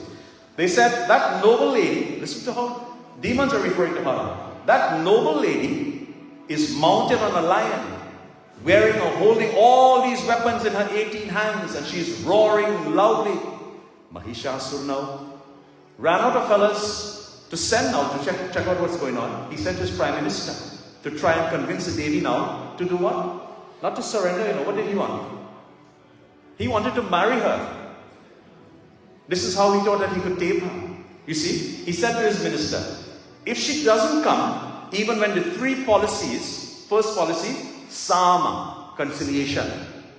A: They said, that noble lady, listen to how demons are referring to her. That noble lady is mounted on a lion, wearing or holding all these weapons in her 18 hands, and she's roaring loudly. Mahishasura now ran out of fellas to send now to check out what's going on. He sent his prime minister to try and convince the Devi now to do what? Not to surrender, what did he want? He wanted to marry her. This is how he thought that he could tame her. You see, he said to his minister, if she doesn't come, even when the three policies, first policy, Sama, conciliation.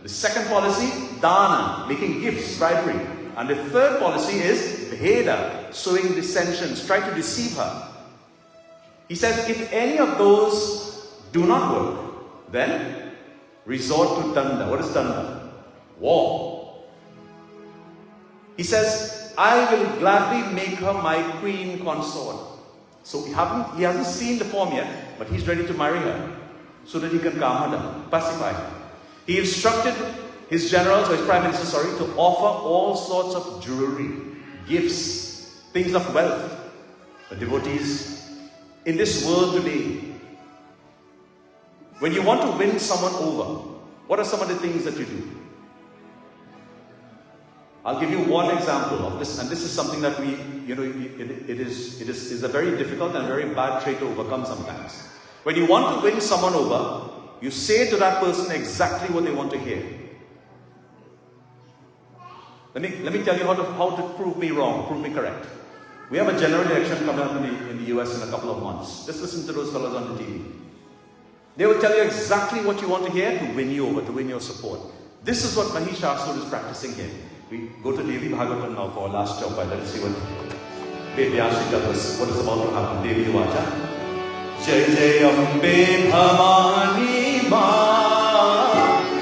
A: The second policy, Dana, making gifts, bribery. And the third policy is Bheda, sowing dissensions, try to deceive her. He says, if any of those do not work. Then resort to Danda. What is Danda? War. He says, I will gladly make her my queen consort. So he hasn't seen the form yet, but he's ready to marry her so that he can calm her down, pacify her. He instructed his generals, or his prime minister, to offer all sorts of jewelry, gifts, things of wealth. The devotees, in this world today, when you want to win someone over, what are some of the things that you do? I'll give you one example of this, and this is something that it is a very difficult and very bad trait to overcome sometimes. When you want to win someone over, you say to that person exactly what they want to hear. Let me tell you how to prove me wrong, prove me correct. We have a general election coming up in the US in a couple of months. Just listen to those fellows on the TV. They will tell you exactly what you want to hear to win you over, to win your support. This is what Mahishasura is practicing here. We go to Devi Bhagavatam now for our last chapter. Let's see what Vedyashi tells us. What is about to happen? Devi Vacha. Jai Jai Ambe Bhavani Ma.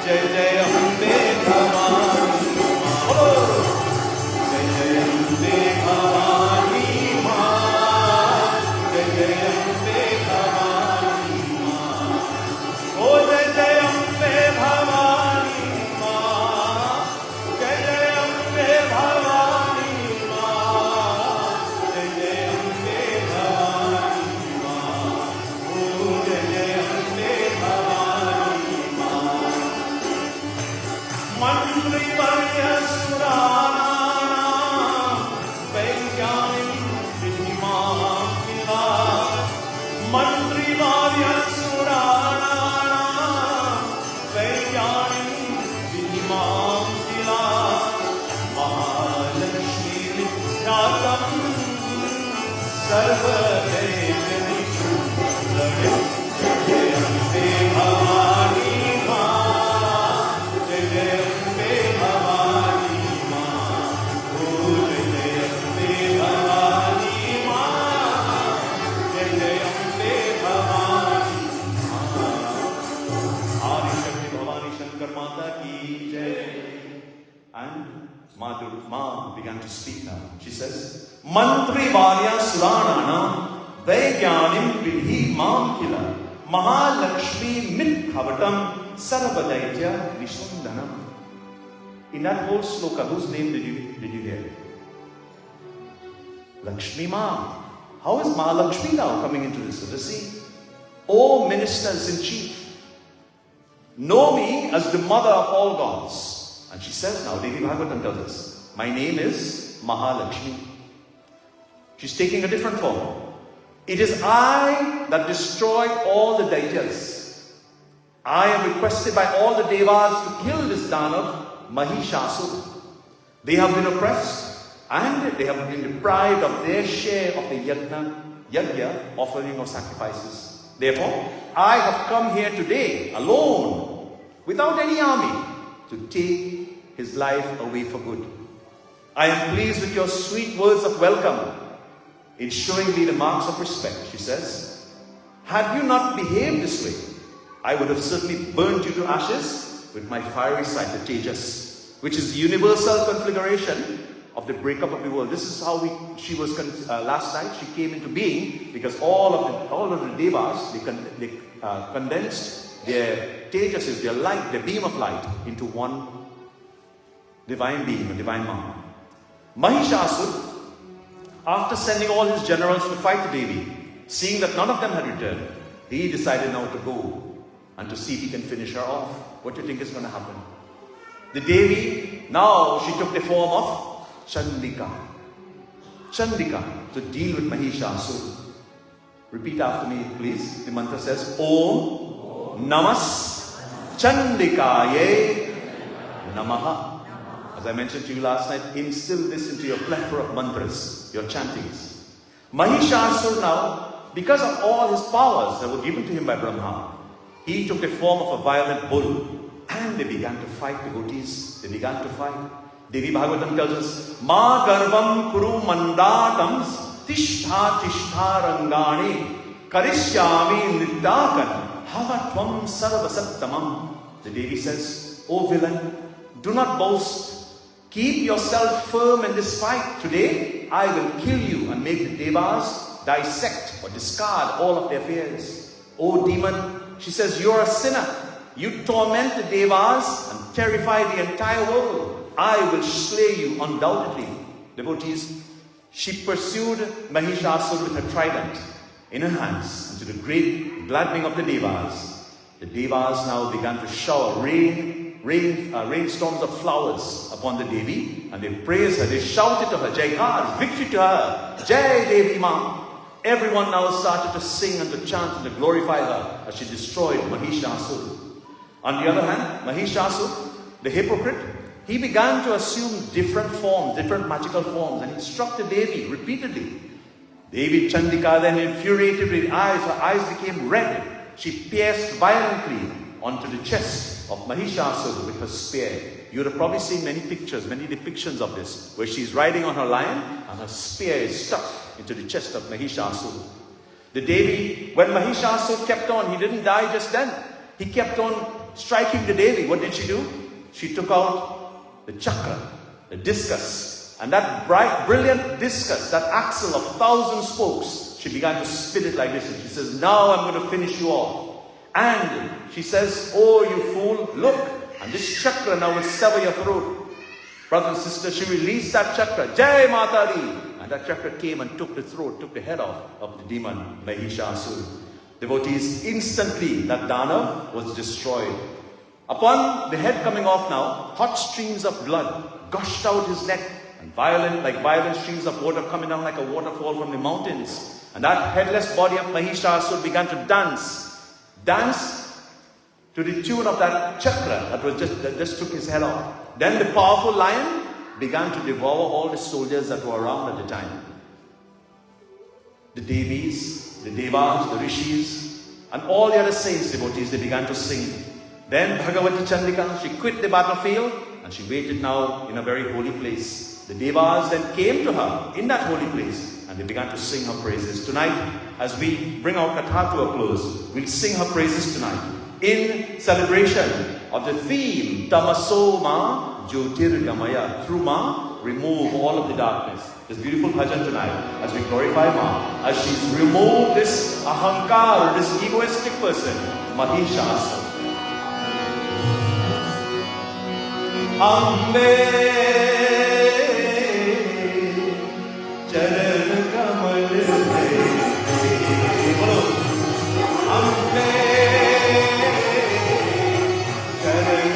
A: Jai Jai Ambe Bhavani Ma. Jai Jai Ambe Bhavani Ma. Jai Jai Ambe Bhavani Ma. Oh Jai Jai Ambe Bhavani Ma. Jai Jai Ambe Bhavani Ma. Jai Jai Ambe Bhavani Ma. Oh Jai Jai Ambe Bhavani Ma. Mandri Varya Surana Vaikyanim Vidhimam Kila. Mandri Varya Surana Vaikyanim Vidhimam Kila. Mahalakshmi Nityatam Sarvadevani Shubhadare. Jai Ambe Bhavani Ma. Jai Jai Ambe Bhavani Ma. Oh Jai Jai Ambe Bhavani Ma. Jai Jai Ambe Bhavani Ma. Adi Shakti Bhavani Shankar Mata ki Jai. And Ma began to speak now. She says, Mantri Varya Surananam Vaikyanim Vidhi Mam Kila Mahalakshmi Mit Bhavatam Sarvadaitya Vishnundanam. In that whole sloka, whose name did you hear? Lakshmi Ma. How is Mahalakshmi now coming into this? So see, O ministers in chief, know me as the mother of all gods. And she says now, Devi Bhagavatam tells us, my name is Mahalakshmi. She's taking a different form. It is I that destroy all the Daityas. I am requested by all the Devas to kill this Danav, Mahishasura. They have been oppressed and they have been deprived of their share of the Yagya, offering of sacrifices. Therefore, I have come here today, alone, without any army, to take his life away for good. I am pleased with your sweet words of welcome in showing me the marks of respect, she says. Had you not behaved this way, I would have certainly burnt you to ashes with my fiery sight, the Tejas, which is the universal configuration of the breakup of the world. This is how she was last night. She came into being because all of the Devas, they condensed their Tejas, their light, their beam of light, into one divine being, a divine mom. Mahishasura, after sending all his generals to fight the Devi, seeing that none of them had returned, he decided now to go and to see if he can finish her off. What do you think is going to happen? The Devi, now she took the form of Chandika. Chandika, to deal with Mahishasura. Repeat after me, please. The mantra says, Om Namas Chandikaye Namaha. As I mentioned to you last night, instill this into your plethora of mantras, your chantings. Mahishasura now, because of all his powers that were given to him by Brahma, he took the form of a violent bull and they began to fight, devotees. They began to fight. Devi Bhagavatam tells us, Ma garvam kuru mandatams tishtha tishtha rangani karishyami niddakan Hava tvam sarvasattamam. The Devi says, "O villain, do not boast. Keep yourself firm in this fight. Today, I will kill you and make the Devas dissect or discard all of their fears. O demon," she says, "you're a sinner. You torment the Devas and terrify the entire world. I will slay you undoubtedly." Devotees, she pursued Mahishasura with her trident in her hands, and to the great gladdening of the Devas now began to shower rainstorms of flowers upon the Devi, and they praised her, they shouted to her, "Jaikar, victory to her, Jai Devi Ma." Everyone now started to sing and to chant and to glorify her as she destroyed Mahishasura. On the other hand, Mahishasura, the hypocrite, he began to assume different forms, different magical forms, and he struck the Devi repeatedly. Devi Chandika then, infuriated with eyes, her eyes became red. She pierced violently onto the chest of Mahishasura with her spear. You would have probably seen many pictures, many depictions of this, where she's riding on her lion and her spear is stuck into the chest of Mahishasura. The Devi, when Mahishasura kept on, he didn't die just then. He kept on striking the Devi. What did she do? She took out the chakra, the discus, and that bright, brilliant discus, that axle of 1,000 spokes, she began to spin it like this, and she says, "Now I'm going to finish you off." And she says, "Oh, you fool, look, and this chakra now will sever your throat." Brothers and sisters, she released that chakra, Jai Matari, and that chakra came and took the throat, took the head off of the demon Mahishasura. Devotees, instantly that Danav was destroyed. Upon the head coming off now, hot streams of blood gushed out his neck, and violent streams of water coming down like a waterfall from the mountains. And that headless body of Mahishasura began to dance to the tune of that chakra that just took his head off. Then the powerful lion began to devour all the soldiers that were around at the time. The Devis, the Devas, the Rishis, and all the other saints, devotees, they began to sing. Then Bhagavati Chandika, she quit the battlefield and she waited now in a very holy place. The Devas then came to her in that holy place and they began to sing her praises. Tonight, as we bring our katha to a close, we'll sing her praises tonight in celebration of the theme Tamaso Ma Jyotirgamaya. Through Ma, remove all of the darkness. This beautiful bhajan tonight, as we glorify Ma, as she's removed this ahankar, this egoistic person, Mahishasura. Ambe Charan Kamal Ambe Charan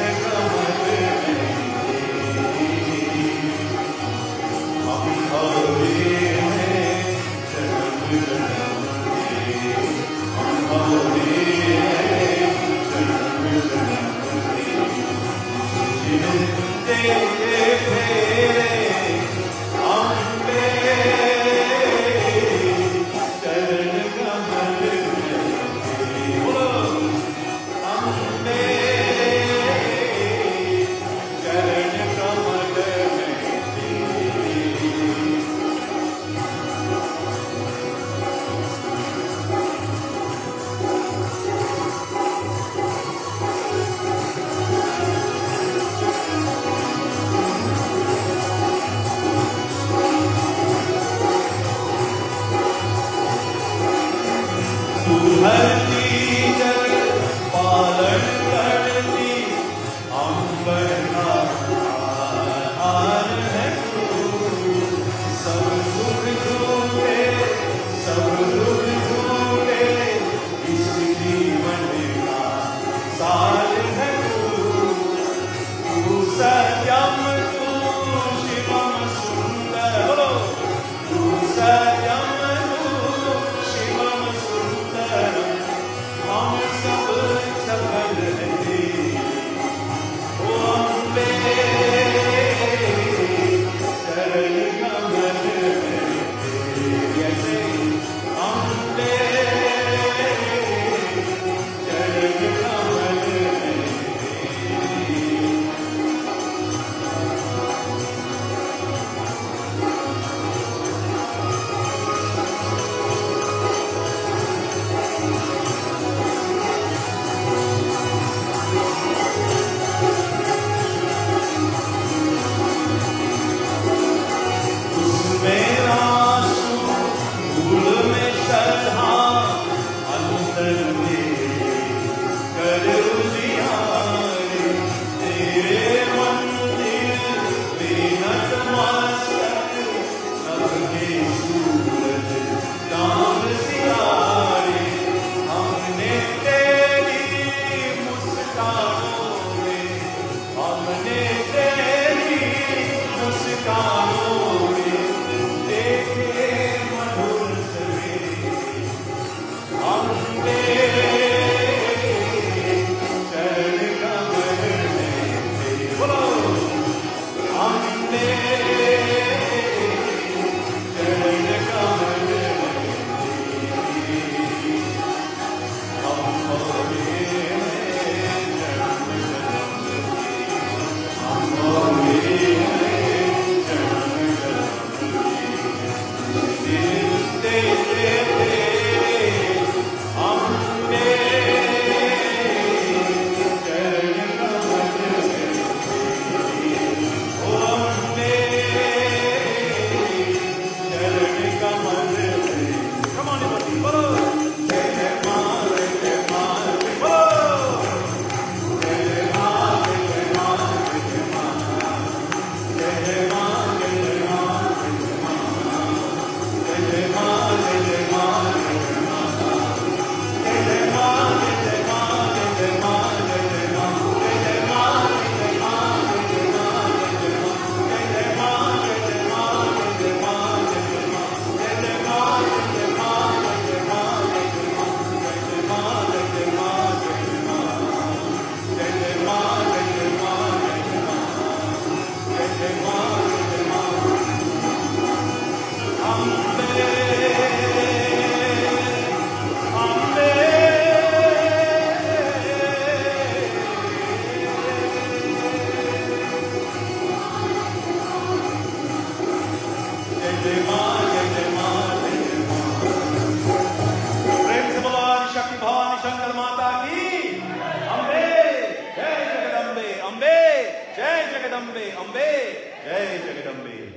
A: Jagadambe, Ambe, Jai Jagadambe.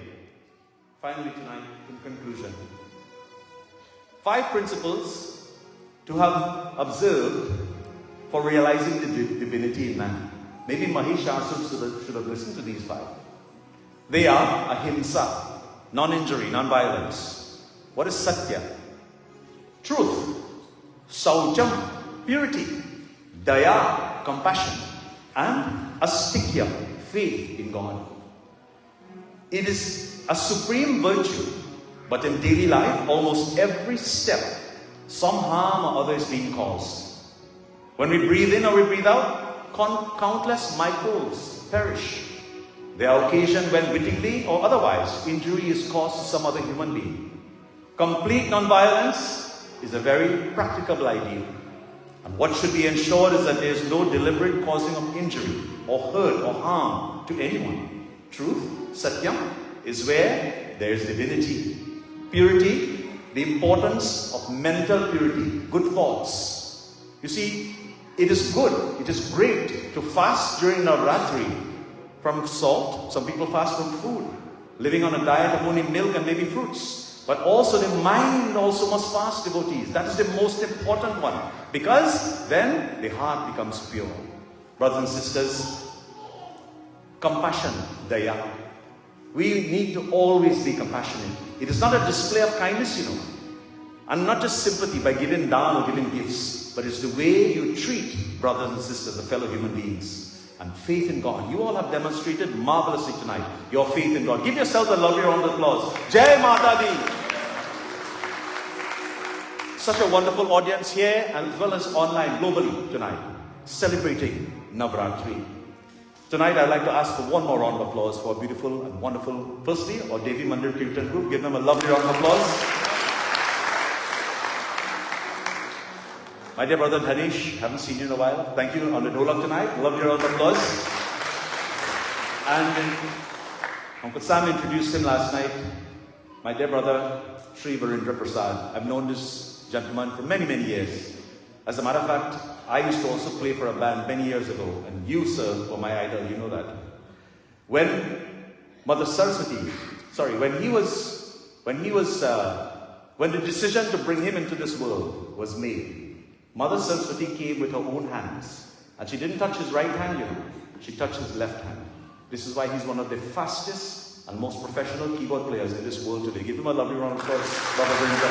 A: Finally tonight, in conclusion, 5 principles to have observed for realizing the divinity in man. Maybe Mahesh Asur should have listened to these 5. They are ahimsa, non-injury, non-violence. What is satya? Truth. Saucham, purity. Daya, compassion. And astikya, faith in God. It is a supreme virtue, but in daily life, almost every step, some harm or other is being caused. When we breathe in or we breathe out, countless microbes perish. There are occasions when wittingly or otherwise injury is caused to some other human being. Complete non-violence is a very practicable ideal. And what should be ensured is that there is no deliberate causing of injury or hurt or harm to anyone. Truth, satyam, is where there is divinity. Purity, the importance of mental purity, good thoughts. You see, it is good, it is great to fast during Navaratri from salt. Some people fast from food, living on a diet of only milk and maybe fruits. But also the mind also must fast, devotees. That is the most important one, because then the heart becomes pure. Brothers and sisters, compassion, daya. We need to always be compassionate. It is not a display of kindness, and not just sympathy by giving down or giving gifts, but it's the way you treat brothers and sisters, the fellow human beings. And faith in God. You all have demonstrated marvelously tonight your faith in God. Give yourselves a lovely round of applause. Jai Mata Di! Such a wonderful audience here as well as online, globally tonight, celebrating Navaratri. Tonight I'd like to ask for one more round of applause for a beautiful and wonderful, firstly, our Devi Mandir Kirtan group. Give them a lovely round of applause. My dear brother Harish, haven't seen you in a while. Thank you on the Dolak tonight. Lovely round of applause. And Uncle Sam introduced him last night. My dear brother, Sri Virendra Persad. I've known this gentleman for many, many years. As a matter of fact, I used to also play for a band many years ago. And you, sir, were my idol. You know that. When Mother Saraswati, when the decision to bring him into this world was made, Mother Saraswati came with her own hands. And she didn't touch his right hand, She touched his left hand. This is why he's one of the fastest and most professional keyboard players in this world today. Give him a lovely round of applause, Brother Virendra.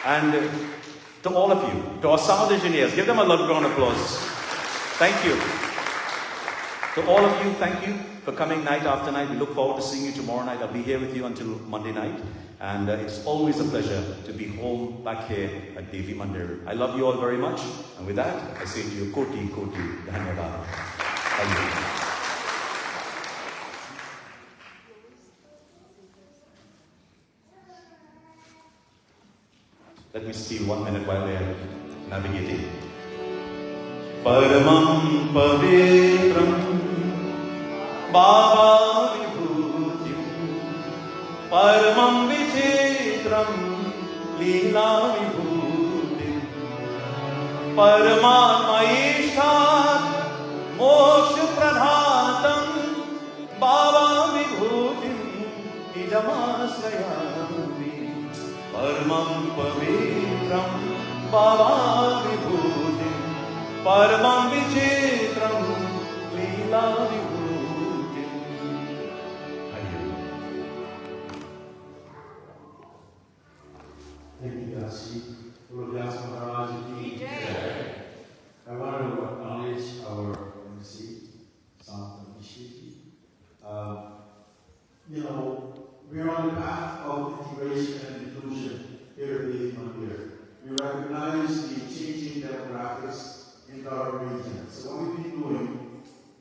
A: And to all of you, to our sound engineers, give them a lovely round of applause. Thank you. To all of you, thank you for coming night after night. We look forward to seeing you tomorrow night. I'll be here with you until Monday night. And it's always a pleasure to be home back here at Devi Mandir. I love you all very much. And with that, I say to you, Koti, Koti, Dhanyavad. Thank you. Let me steal 1 minute while they are navigating. Paramam Pavitram Baba Vibhutim Paramam Vichitram Leela Vibhutim Paramam Aishtat Moksha Pradhatam Baba Vibhutim Ijamasrayami Paramam Pavitram Baba Vibhutim Paramam Vichitram Leela Vibhutim.
C: Thank you, Dasi. Maharaj Ji. I want to acknowledge our MC, Sant Officiating. We're on the path of integration and inclusion here at Devi Mandir. We recognize the changing demographics in our region. So what we've been doing,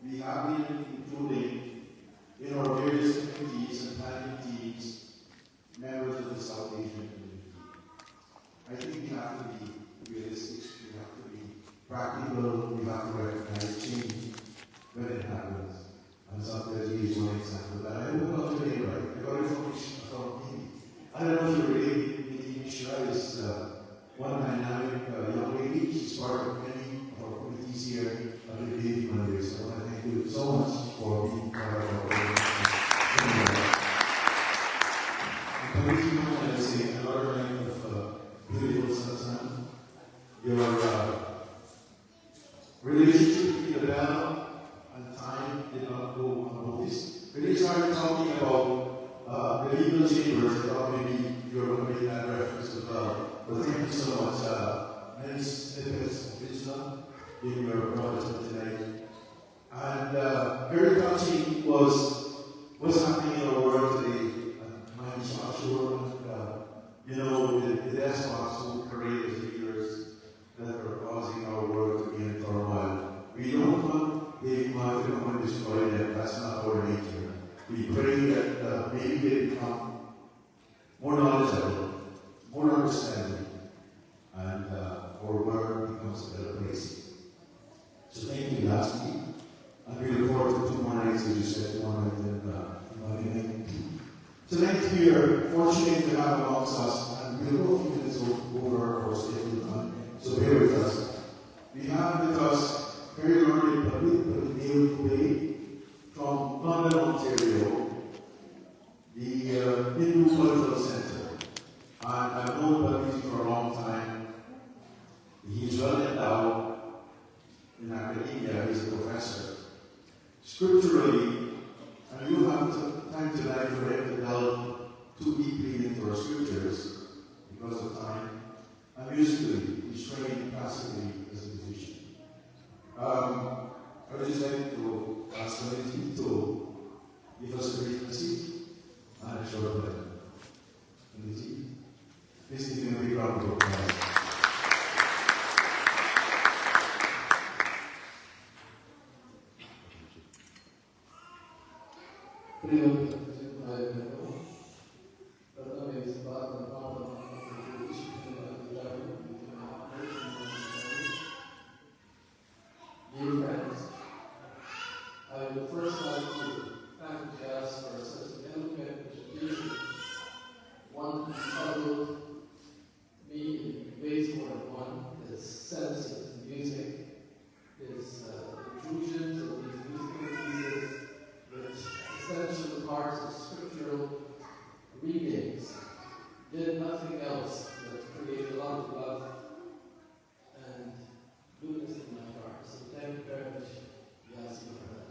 C: we have been including in our various committees and planning teams members of the South Asian community. I think we have to be realistic, we have to be practical, we have to recognize change when it happens. And sometimes we use one example that I don't know today, right? I got information from Devi. I don't know if you're really Devi Mishra is one dynamic young lady. She's part of many of our committees here at the Devi Mandir. So I want to reference as well. But thank you so much. Many snippets of wisdom in your project tonight. And very touching was what's happening in our world today. My Joshua, you know, the despots who parade as leaders that are causing our world to be in turmoil. We don't want Devi Mata to come and destroy them. That's not our nature. We pray that maybe they become more knowledgeable, more understanding, and our world becomes a better place. So thank you, lastly. And we look forward to 2 more nights, as you said, 1 night and Monday night. Tonight we are fortunate to have amongst us, and we'll go a few minutes over our scheduled time, so bear with us. We have with us very learned Pandit from London, Ontario, the Hindu Cultural Center. And I've known Pandit for a long time. He's well endowed in academia, he's a professor. Scripturally, and you have time tonight for him to delve too deeply into our scriptures because of time. And musically, he's trained classically as a musician. I would just like to ask Mandir to give us a brief message and a short prayer. Mandir, please give him a big round of applause.
D: Dear friends, I would first like to thank Jazz for such an eloquent presentation, one who troubled me in ways more than one. His sense of music, his intrusions of these musical pieces, which essential parts of scriptural readings, did nothing else but create a lot of love and goodness in my heart. So thank you very much, Yagya, for that.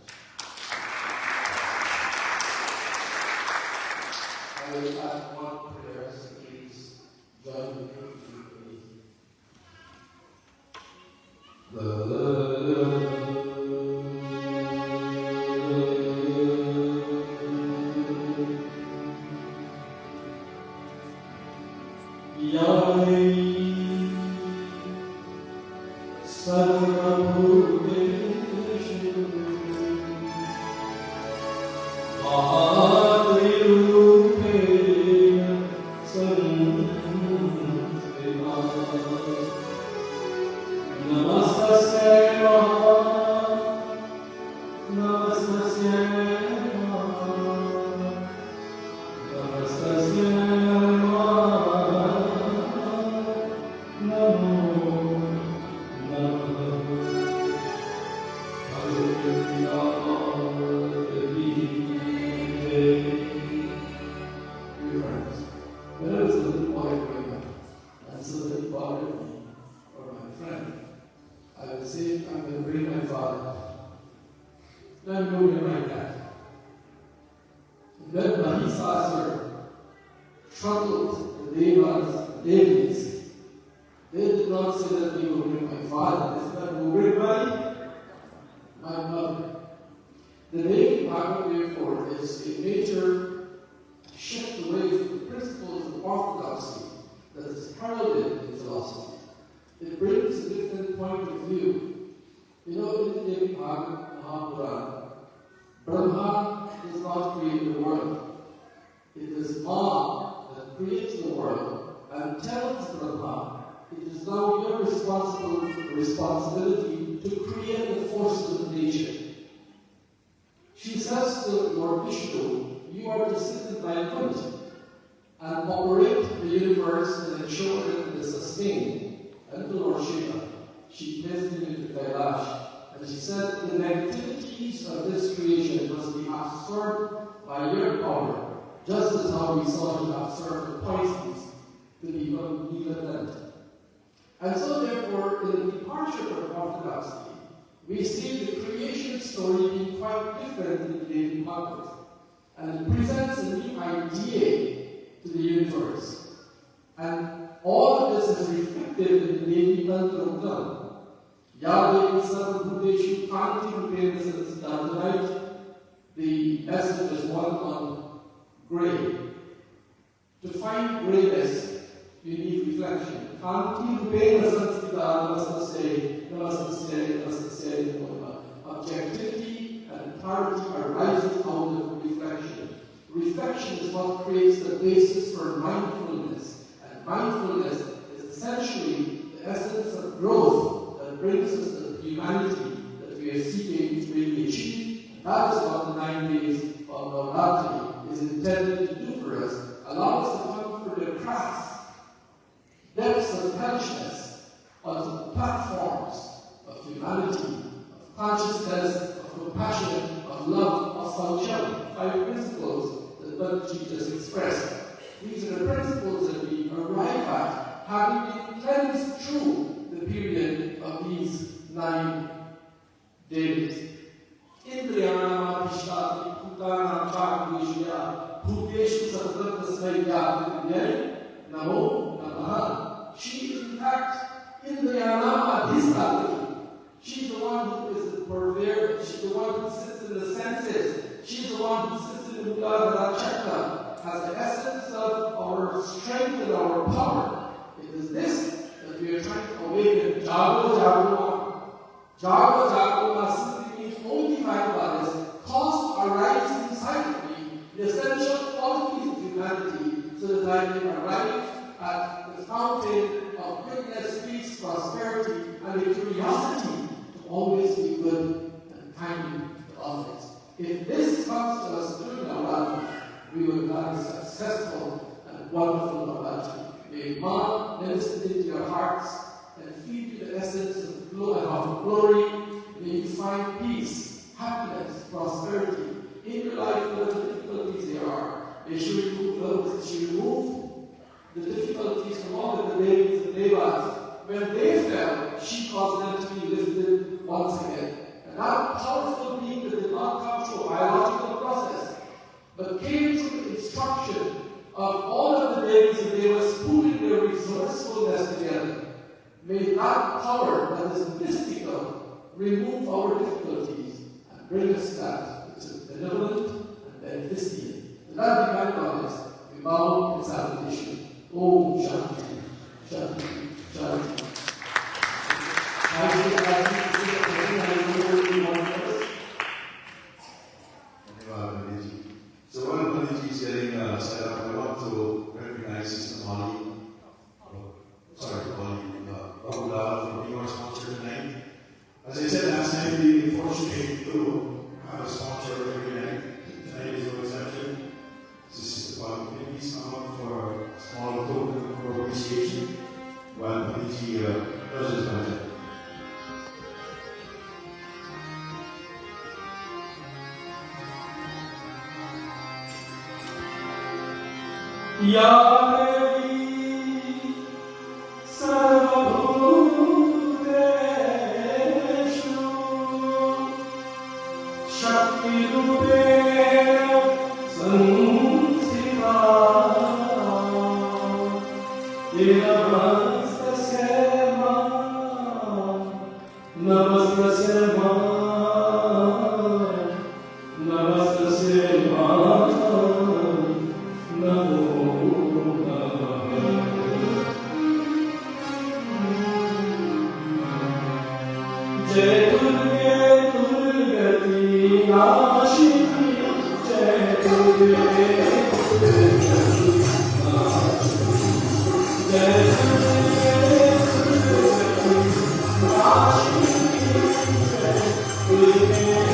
D: I will add one prayer, so please join with me. Responsibility to create the forces of nature. She says to Lord Vishnu, you are to sit in my foot and operate the universe and ensure that it is sustained. And to Lord Shiva, she placed him into Kailash, and she said, the negativities of this creation must be absorbed by your power, just as how we saw him absorb the poisons to become even. And so therefore, in the departure from orthodoxy, we see the creation story being quite different in the Devi Bhagavad. And it presents a new idea to the universe. And all of this is reflected in the Devi mantra. Yagya Sarvabhuteshu Kanti Rupenasanas. Now tonight, the message is one on grey. To find greyness, you need reflection. Kanti Rupenasanas Namaste. Objectivity and clarity arises out of reflection. Reflection is what creates the basis for mindfulness. And mindfulness is essentially the essence of growth that brings us to the humanity that we are seeking to really achieve. And that is what the 9 days of Navaratri is intended to do for us. Allow us to come for the craft, depths of intelligence onto the platforms of humanity, of consciousness, of compassion, of love, of Saucham, 5 principles that Pandit just expressed. These are the principles that we arrive at, having been cleansed through the period of these 9 days. Indriyana Pishtati Putana Chakvishya Bhuteshu Satratasvaya Namo Namaha. She is in fact Indriyana Adhistati. She's the one who is the purveyor. She's the one who sits in the senses. She's the one who sits in the Muladhara Chakra, has the essence of our strength and our power. It is this that we are trying to awaken. Jago Jagoma. Jago Jagoma simply means only divine bodies cause to arise inside of me the essential qualities of humanity so that I may arrive at the fountain of goodness, peace, prosperity, and a curiosity to always be good and kind to others. If this comes to us through Navaratri, we will have a successful and wonderful Navaratri. May God minister into your hearts and feed you the essence of glory. May you find peace, happiness, prosperity in your life, whatever difficulties there are. May she remove those. She removed the difficulties from all of the Devis and Devas. When they fell, she caused them to be lifted once again. And that powerful being that did not come through a biological process, but came through the instruction of all of the Devis and Devas pooling their resourcefulness together. May that power that is mystical remove our difficulties and bring us that which is benevolent and beneficent. To that divine goddess, we bow in salutation. Om Shanti, Shanti, Shanti.
C: So while Pandit is getting set up, I want to recognize Sister Molly. Rahula for being our sponsor tonight. As I said last night, we fortunately do have a sponsor every night. Tonight is no exception. This is Sister Molly. Please come up for a small token of appreciation while Pandit does his magic.
E: Ya Devi Sarvabhuteshu Shakti Rupena Sansita Namaste Ma Namaste Ma Namaste Ma Namo Jai Durga Durgati Nashini Jai Durga Durgati Nashini Jai Durga Durgati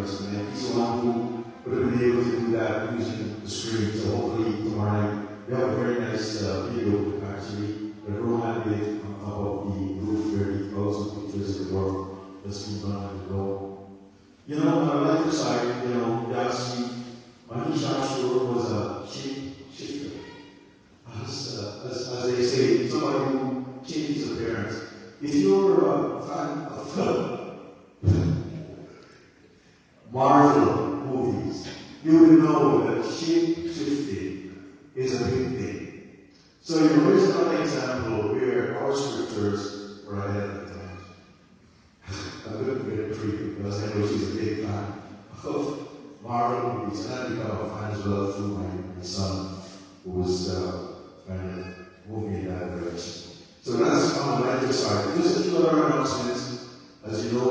C: person, and he's the one who would have been able to do that using the screen. So hopefully tomorrow night we have a very nice video actually that Rohan did on top of the roof where he throws some pictures of the work that's been done on the road. You know, on the lighter side, you know, Yasi, Mahi Shashur was a shifter. As they say, somebody who changes appearance. If you're a fan of Marvel movies, you will know that shape-shifting is a big thing. So, you know, here's another example where our scriptures were ahead of the times. I'm going to get treated because I know she's a big fan of Marvel movies, and I've become a fan as well through my son, who was kind of moving in that direction. So that's on the lighter side. Just a few other announcements. As you know,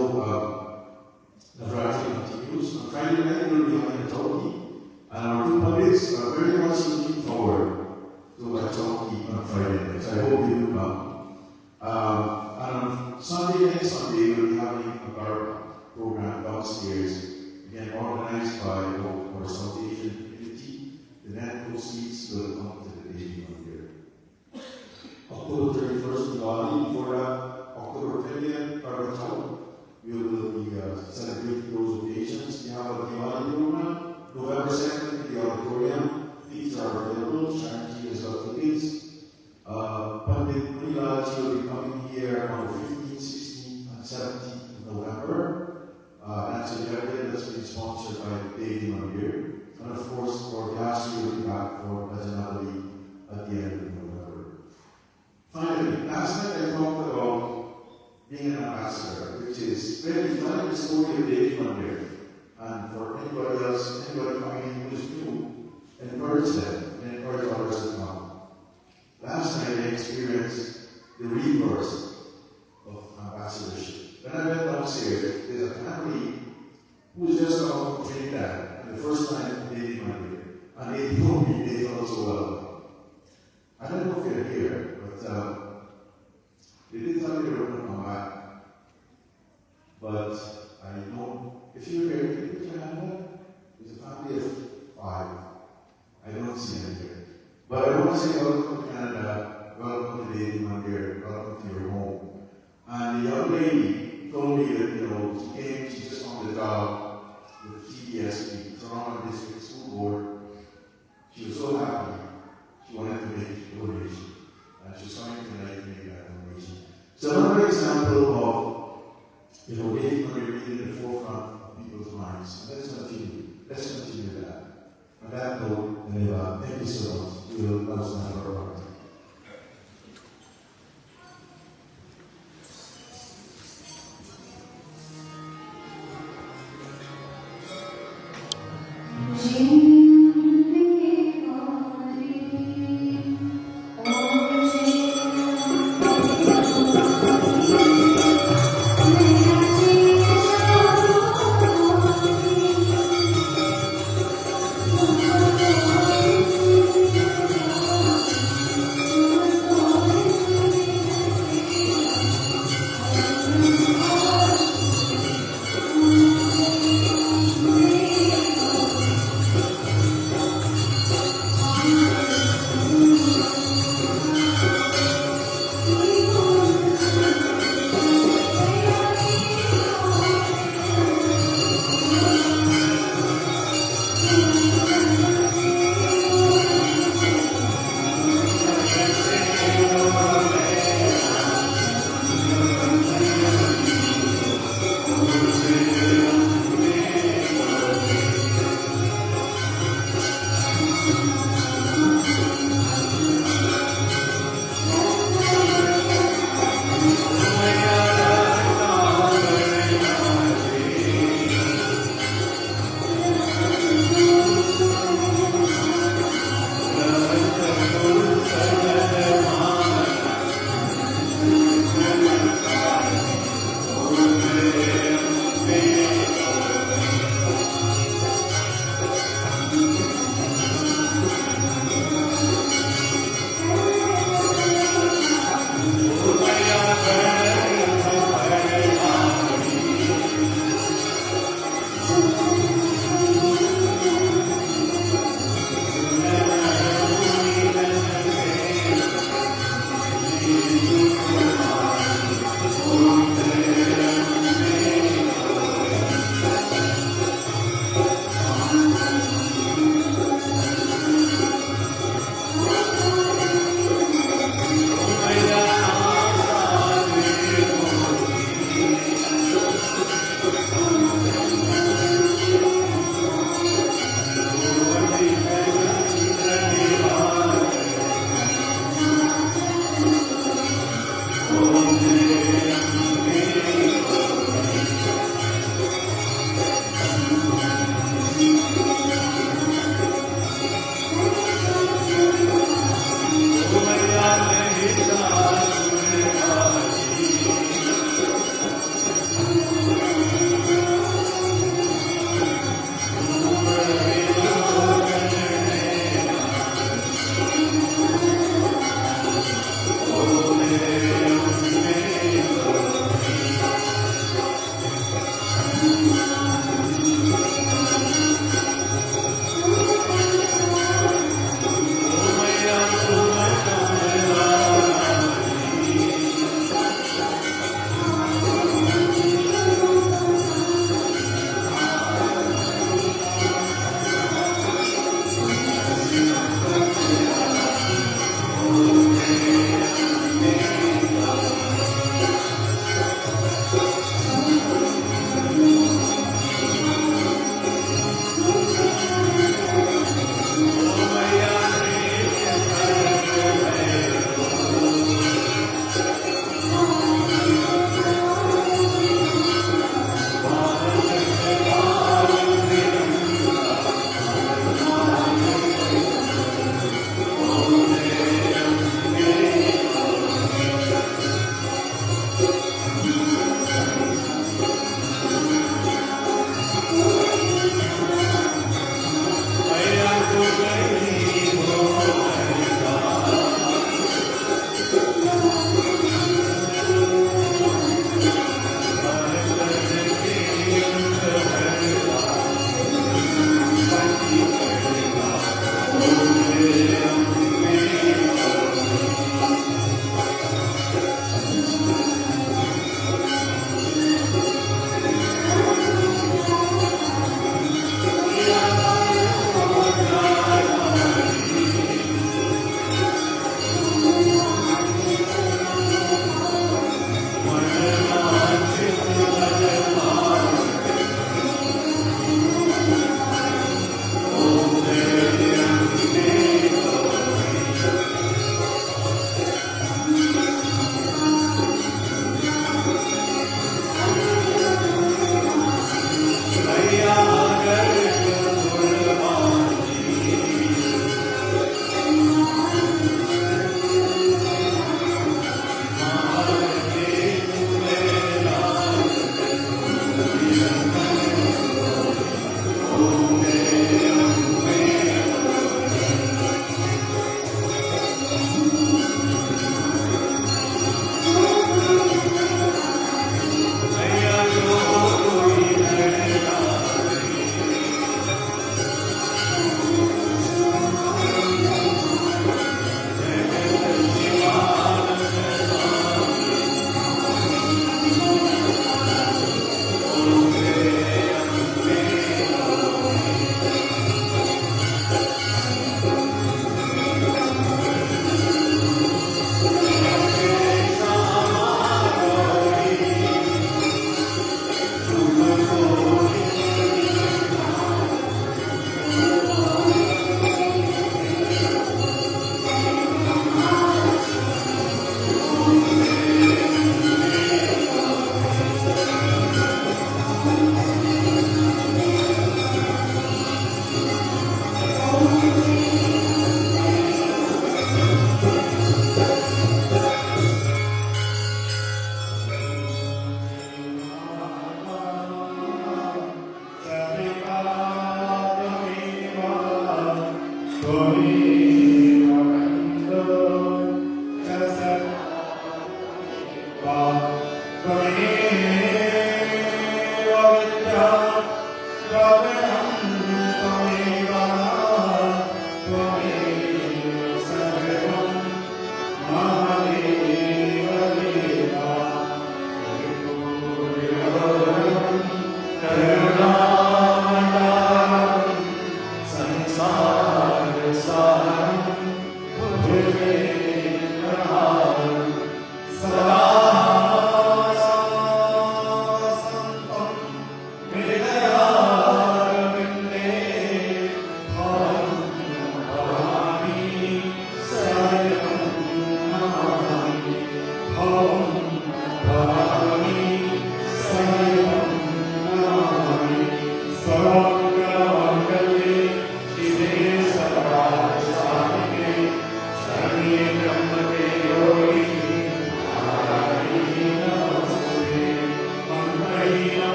C: NavaRaatri continues. On Friday night, we'll be having a talkie, and our two Pandits are very much looking forward to a talkie on Friday night. So I hope you will come. And on Sunday, next Sunday, we'll be having a bar program downstairs, again organized by our South Asian community. The net proceeds will come to the Devi Mandir. October 31st in Bali. Before that, October 20th, Parvatan, we will be celebrating those occasions. We have a Diwali program. November 2nd in the auditorium. These are available. Sharad has got tickets. Pandit will be coming here on the 15th, 16th, and 17th of November. That's a Yagya that's been sponsored by Devi Mandir. And of course, our Yagya will be back for Bhajanali at the end of November. Finally, last night I talked about being an ambassador, which is really telling the story of Devi Mandir. And for anybody else, anybody coming in who is new, encourage them and encourage others to come. Last night I experienced the reverse of ambassadorship. When I went downstairs, there's a family who was just out from Trinidad, and the first time they did Mandir, and they told me they felt so well. I don't know if you're here, but they did tell me they were going to come back. But I know, if you're here, can you put your hand up? There's a family of 5. I don't see them here. But I want to say welcome to Canada, welcome to Devi Mandir, welcome to your home. And the young lady told me that, you know, she came, she just found a job with TDSP, Toronto District School Board. She was so happy, she wanted to make a donation. And she's coming tonight to make that donation. So another example of, you know, Devi Mandir being in the forefront of people's minds. Let's continue that. On that note, thank you so much. We will close NavaRaatri.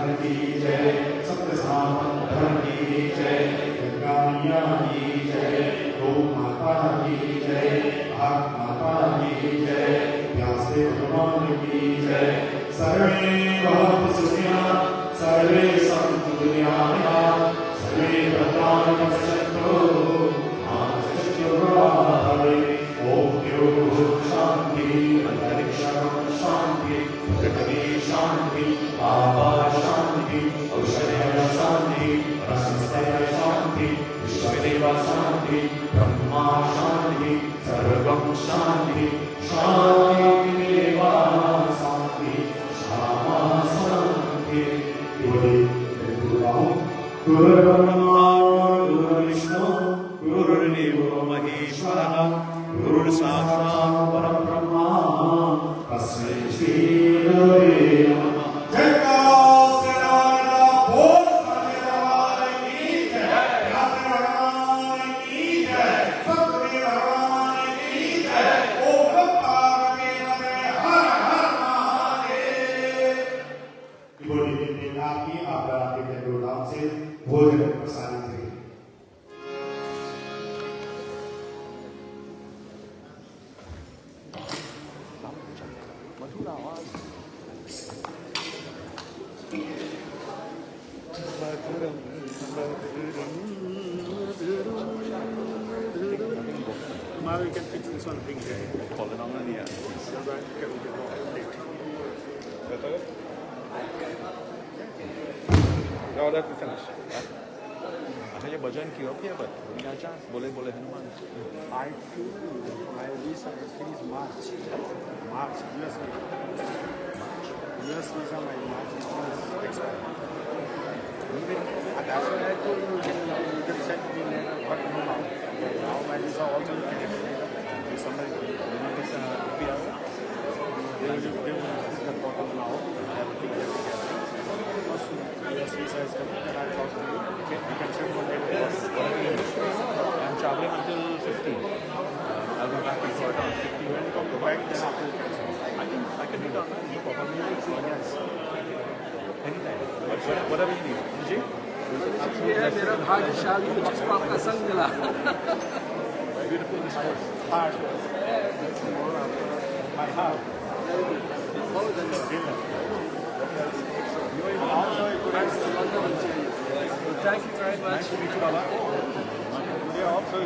C: धर्म की जय, सत्य सनातन धर्म की जय, गंगा मैया की जय, गौ माता की जय, भारत माता की जय, व्यासदेव भगवान की जय। सर्वे भवन्तु सुखिनः, सर्वे सन्तु निरामयाः, सर्वे भद्राणि पश्यन्तु मा कश्चित् ओम शांति, अंतरिक्षं शांति, पृथ्वी शांति, आकाश शांति, औषधय शांति, रसस्तय शांति, विश्वदेव शांति, ब्रह्मा शांति, सर्वं शांति, शांतिरेव शांति, शामा शांति। गुरुर्ब्रह्मा गुरुर्विष्णु गुरुर्देवो महेश्वरः, गुरुर् साक्षात् परब्रह्म तस्मै श्री गुरवे नमः। जय सेना बोल साचे भगवान की जय, व्यास भगवान की जय, सतगुरु भगवान की जय। ओम नमः पार्वती हर हर महादेव। बोलिए आपकी आराधना के प्रोग्राम से भोजन प्रसारित हुई।
F: Tomorrow we can fix this one thing here.
A: Calling on the air.
F: Now that we finish.
A: ये भजन क्यों किया पर दुनिया बोले बोले Hanuman
F: I feel my visa is finished March. March, US visa. US visa, my March is expired. And that's why I told you, you can send me later, but no now. Now my visa also you can extend. If somebody PR, they will discuss the problem now. Everything is together. Once US visa is coming, then I'll talk to you. You can send one later.
A: I'm traveling until 15. I'll be back in Florida on 15.
F: When you come to back, then after
A: I can return. No problem.
F: yes.
A: Anytime. Whatever you need. Ji?
D: ये मेरा भाग्यशाली जिसको आपका संग मिला।
A: Beautiful discourse.
F: Heart. My heart.
D: Thank you very much.
A: Nice to meet you, Baba.
F: Yeah, also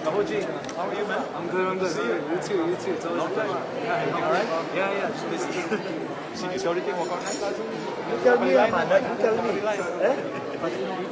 A: Babuji, how are you, man?
D: I'm good, I'm good. You too. It's always a pleasure.
A: Yeah, you alright?
D: Yeah, just busy.
A: See, everything work out nice?
G: You tell me, man. You tell me.